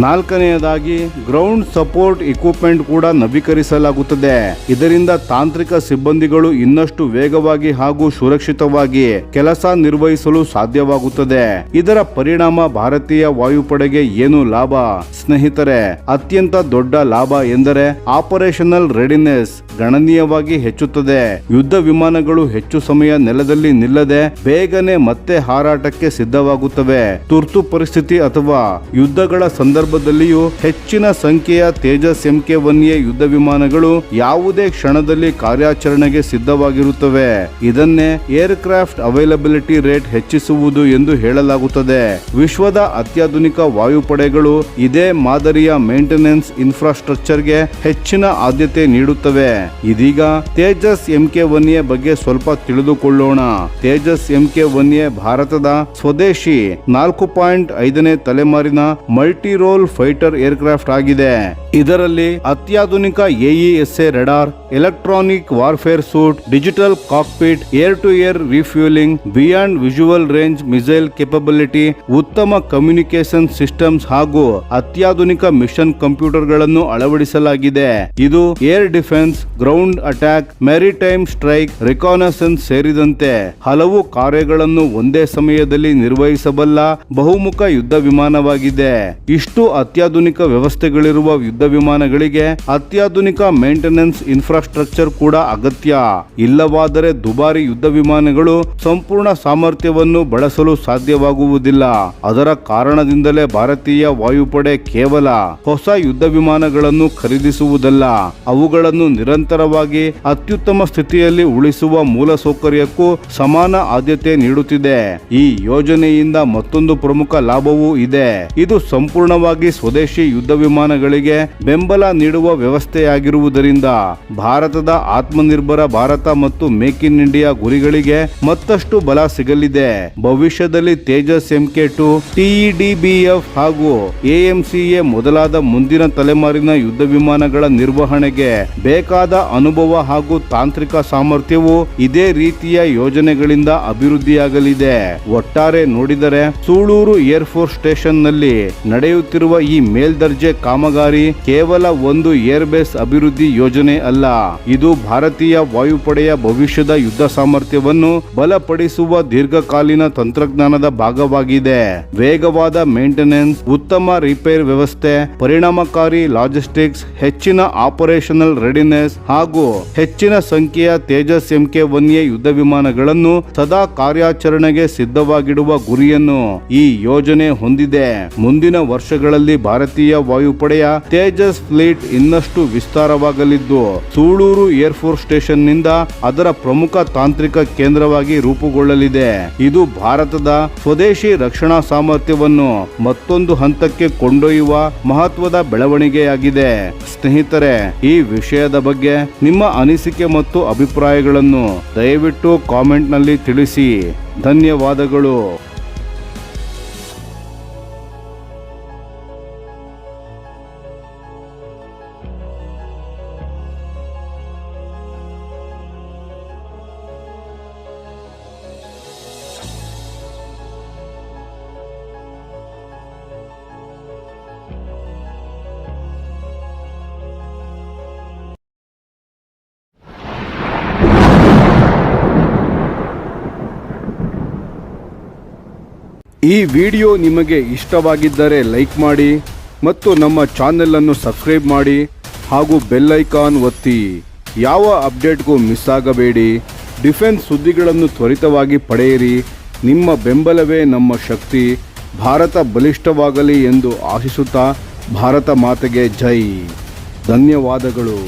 ನಾಲ್ಕನೆಯದಾಗಿ ಗ್ರೌಂಡ್ ಸಪೋರ್ಟ್ ಇಕ್ವಿಪ್ಮೆಂಟ್ ಕೂಡ ನವೀಕರಿಸಲಾಗುತ್ತದೆ. ಇದರಿಂದ ತಾಂತ್ರಿಕ ಸಿಬ್ಬಂದಿಗಳು ಇನ್ನಷ್ಟು ವೇಗವಾಗಿ ಹಾಗೂ ಸುರಕ್ಷಿತವಾಗಿ ಕೆಲಸ ನಿರ್ವಹಿಸಲು ಸಾಧ್ಯವಾಗುತ್ತದೆ. ಇದರ ಪರಿಣಾಮ ಭಾರತೀಯ ವಾಯುಪಡೆಗೆ ಏನು ಲಾಭ? ಸ್ನೇಹಿತರೆ, ಅತ್ಯಂತ ದೊಡ್ಡ ಲಾಭ ಎಂದರೆ ಆಪರೇಷನಲ್ ರೆಡಿನೆಸ್ ಗಣನೀಯವಾಗಿ ಹೆಚ್ಚುತ್ತದೆ. ಯುದ್ಧ ವಿಮಾನಗಳು ಹೆಚ್ಚು ಸಮಯ ನೆಲದಲ್ಲಿ ನಿಲ್ಲದೆ ಬೇಗನೆ ಮತ್ತೆ ಹಾರಾಟಕ್ಕೆ ಸಿದ್ಧವಾಗುತ್ತವೆ. ತುರ್ತು ಪರಿಸ್ಥಿತಿ ಅಥವಾ ಯುದ್ಧಗಳ ಸಂದರ್ಭದಲ್ಲಿಯೂ ಹೆಚ್ಚಿನ ಸಂಖ್ಯೆಯ ತೇಜಸ್ MK-1A ಯುದ್ಧ ವಿಮಾನಗಳು ಯಾವುದೇ ಕ್ಷಣದಲ್ಲಿ ಕಾರ್ಯಾಚರಣೆಗೆ ಸಿದ್ಧವಾಗಿರುತ್ತವೆ. ಇದನ್ನೇ ಏರ್ಕ್ರಾಫ್ಟ್ ಅವೈಲಬಿಲಿಟಿ ರೇಟ್ ಹೆಚ್ಚಿಸುವುದು ಎಂದು ಹೇಳಲಾಗುತ್ತದೆ. ವಿಶ್ವದ ಅತ್ಯಾಧುನಿಕ ವಾಯುಪಡೆಗಳು ಇದೇ ಮಾದರಿಯ ಮೇಂಟೆನೆನ್ಸ್ ಇನ್ಫ್ರಾಸ್ಟ್ರಕ್ಚರ್ಗೆ ಹೆಚ್ಚಿನ ಆದ್ಯತೆ ನೀಡುತ್ತವೆ. ಇದೀಗ ತೇಜಸ್ MK-1A ಬಗ್ಗೆ ಸ್ವಲ್ಪ ತಿಳಿದುಕೊಳ್ಳೋಣ. ತೇಜಸ್ MK-1A ಭಾರತದ ಸ್ವದೇಶಿ 4.5ನೇ ತಲೆಮಾರಿನ ಮಲ್ಟಿ ರೋಲ್ ಫೈಟರ್ ಏರ್ಕ್ರಾಫ್ಟ್ ಆಗಿದೆ. ಇದರಲ್ಲಿ ಅತ್ಯಾಧುನಿಕ AESA radar, electronic warfare suite, digital cockpit, air to air refuelling, beyond visual range missile capability, ಉತ್ತಮ ಕಮ್ಯುನಿಕೇಶನ್ ಸಿಸ್ಟಮ್ಸ್ ಹಾಗೂ ಅತ್ಯಾಧುನಿಕ ಮಿಷನ್ ಕಂಪ್ಯೂಟರ್ಗಳನ್ನು ಅಳವಡಿಸಲಾಗಿದೆ. ಇದು air defence, ground attack, maritime strike, reconnaissance ಸೇರಿದಂತೆ ಹಲವು ಕಾರ್ಯಗಳನ್ನು ಒಂದೇ ಸಮಯದಲ್ಲಿ ನಿರ್ವಹಿಸಬಲ್ಲ ಬಹುಮುಖ ಯುದ್ಧ ವಿಮಾನವಾಗಿದೆ. ಇಷ್ಟು ಅತ್ಯಾಧುನಿಕ ವ್ಯವಸ್ಥೆಗಳಿರುವ ಯುದ್ಧ ವಿಮಾನಗಳಿಗೆ ಅತ್ಯಾಧುನಿಕ ಮೇಂಟೆನೆನ್ಸ್ ಇನ್ಫ್ರಾಸ್ಟ್ರಕ್ಚರ್ ಕೂಡ ಅಗತ್ಯ. ಇಲ್ಲವಾದರೆ ದುಬಾರಿ ಯುದ್ಧ ವಿಮಾನಗಳು ಸಂಪೂರ್ಣ ಸಾಮರ್ಥ್ಯವನ್ನು ಬಳಸಲು ಸಾಧ್ಯವಾಗುವುದಿಲ್ಲ. ಅದರ ಕಾರಣದಿಂದಲೇ ಭಾರತೀಯ ವಾಯುಪಡೆ ಕೇವಲ ಹೊಸ ಯುದ್ಧ ವಿಮಾನಗಳನ್ನು ಖರೀದಿಸುವುದಲ್ಲ, ಅವುಗಳನ್ನು ನಿರಂತರವಾಗಿ ಅತ್ಯುತ್ತಮ ಸ್ಥಿತಿಯಲ್ಲಿ ಉಳಿಸುವ ಮೂಲಸೌಕರ್ಯಕ್ಕೂ ಸಮಾನ ಆದ್ಯತೆ ನೀಡುತ್ತಿದೆ. ಈ ಯೋಜನೆಯಿಂದ ಮತ್ತೊಂದು ಪ್ರಮುಖ ಲಾಭವೂ ಇದೆ. ಇದು ಸಂಪೂರ್ಣವಾಗಿ ಸ್ವದೇಶಿ ಯುದ್ಧ ವಿಮಾನಗಳಿಗೆ ಬೆಂಬಲ ನೀಡುವ ವ್ಯವಸ್ಥೆಯಾಗಿರುವುದರಿಂದ ಭಾರತದ ಆತ್ಮನಿರ್ಭರ ಭಾರತ ಮತ್ತು ಮೇಕ್ ಇನ್ ಇಂಡಿಯಾ ಗುರಿಗಳಿಗೆ ಮತ್ತಷ್ಟು ಬಲ ಸಿಗಲಿದೆ. ಭವಿಷ್ಯದಲ್ಲಿ ತೇಜಸ್ MK-2, TEDBF ಹಾಗೂ AMCA ಮೊದಲಾದ ಮುಂದಿನ ತಲೆಮಾರಿನ ಯುದ್ಧ ವಿಮಾನಗಳ ನಿರ್ವಹಣೆಗೆ ಬೇಕಾದ ಅನುಭವ ಹಾಗೂ ತಾಂತ್ರಿಕ ಸಾಮರ್ಥ್ಯವು ಇದೇ ರೀತಿಯ ಯೋಜನೆಗಳಿಂದ ಅಭಿವೃದ್ಧಿಯಾಗಲಿದೆ. ಒಟ್ಟಾರೆ ನೋಡಿದರೆ ಸೂಳೂರು ಏರ್ಫೋರ್ಸ್ ಸ್ಟೇಷನ್ ನಲ್ಲಿ ನಡೆಯುತ್ತಿರುವ ಈ ಮೇಲ್ದರ್ಜೆ ಕಾಮಗಾರಿ ಕೇವಲ ಒಂದು ಏರ್ಬೇಸ್ ಅಭಿವೃದ್ಧಿ ಯೋಜನೆ ಅಲ್ಲ. ಇದು ಭಾರತೀಯ ವಾಯುಪಡೆಯ ಭವಿಷ್ಯದ ಯುದ್ಧ ಸಾಮರ್ಥ್ಯವನ್ನು ಬಲಪಡಿಸುವ ದೀರ್ಘಕಾಲೀನ ತಂತ್ರಜ್ಞಾನದ ಭಾಗವಾಗಿದೆ. ವೇಗವಾದ ಮೇಂಟೆನೆನ್ಸ್, ಉತ್ತಮ ರಿಪೇರ್ ವ್ಯವಸ್ಥೆ, ಪರಿಣಾಮಕಾರಿ ಲಾಜಿಸ್ಟಿಕ್ಸ್, ಹೆಚ್ಚಿನ ಆಪರೇಷನಲ್ ರೆಡಿನೆಸ್ ಹಾಗೂ ಹೆಚ್ಚಿನ ಸಂಖ್ಯೆಯ ತೇಜಸ್ MK-1A ಯುದ್ಧ ವಿಮಾನಗಳನ್ನು ಸದಾ ಕಾರ್ಯಾಚರಣೆಗೆ ಸಿದ್ಧವಾಗಿಡುವ ಗುರಿಯನ್ನು ಈ ಯೋಜನೆ ಹೊಂದಿದೆ. ಮುಂದಿನ ವರ್ಷಗಳಲ್ಲಿ ಭಾರತೀಯ ವಾಯುಪಡೆಯ ತೇಜಸ್ ಫ್ಲೀಟ್ ಇನ್ನಷ್ಟು ವಿಸ್ತಾರವಾಗಲಿದ್ದು ಸೂಳೂರು ಏರ್ಫೋರ್ಸ್ ಸ್ಟೇಷನ್ ನಿಂದ ಅದರ ಪ್ರಮುಖ ತಾಂತ್ರಿಕ ಕೇಂದ್ರವಾಗಿ ರೂಪುಗೊಳ್ಳಲಿದೆ. ಇದು ಭಾರತದ ಸ್ವದೇಶಿ ರಕ್ಷಣಾ ಸಾಮರ್ಥ್ಯವನ್ನು ಮತ್ತೊಂದು ಹಂತಕ್ಕೆ ಕೊಂಡೊಯ್ಯುವ ಮಹತ್ವದ ಬೆಳವಣಿಗೆಯಾಗಿದೆ. ಸ್ನೇಹಿತರೆ, ಈ ವಿಷಯದ ಬಗ್ಗೆ ನಿಮ್ಮ ಅನಿಸಿಕೆ ಮತ್ತು ಅಭಿಪ್ರಾಯಗಳನ್ನು ದಯವಿಟ್ಟು ಕಾಮೆಂಟ್ ನಲ್ಲಿ ತಿಳಿಸಿ. ಧನ್ಯವಾದಗಳು. ಈ ವಿಡಿಯೋ ನಿಮಗೆ ಇಷ್ಟವಾಗಿದ್ದರೆ ಲೈಕ್ ಮಾಡಿ ಮತ್ತು ನಮ್ಮ ಚಾನೆಲ್ ಅನ್ನು ಸಬ್ಸ್ಕ್ರೈಬ್ ಮಾಡಿ ಹಾಗೂ ಬೆಲ್ ಐಕಾನ್ ಒತ್ತಿ. ಯಾವ ಅಪ್ಡೇಟ್ಗೂ ಮಿಸ್ ಆಗಬೇಡಿ. ಡಿಫೆನ್ಸ್ ಸುದ್ದಿಗಳನ್ನು ತ್ವರಿತವಾಗಿ ಪಡೆಯಿರಿ. ನಿಮ್ಮ ಬೆಂಬಲವೇ ನಮ್ಮ ಶಕ್ತಿ. ಭಾರತ ಬಲಿಷ್ಠವಾಗಲಿ ಎಂದು ಆಶಿಸುತ್ತಾ ಭಾರತ ಮಾತೆಗೆ ಜೈ. ಧನ್ಯವಾದಗಳು.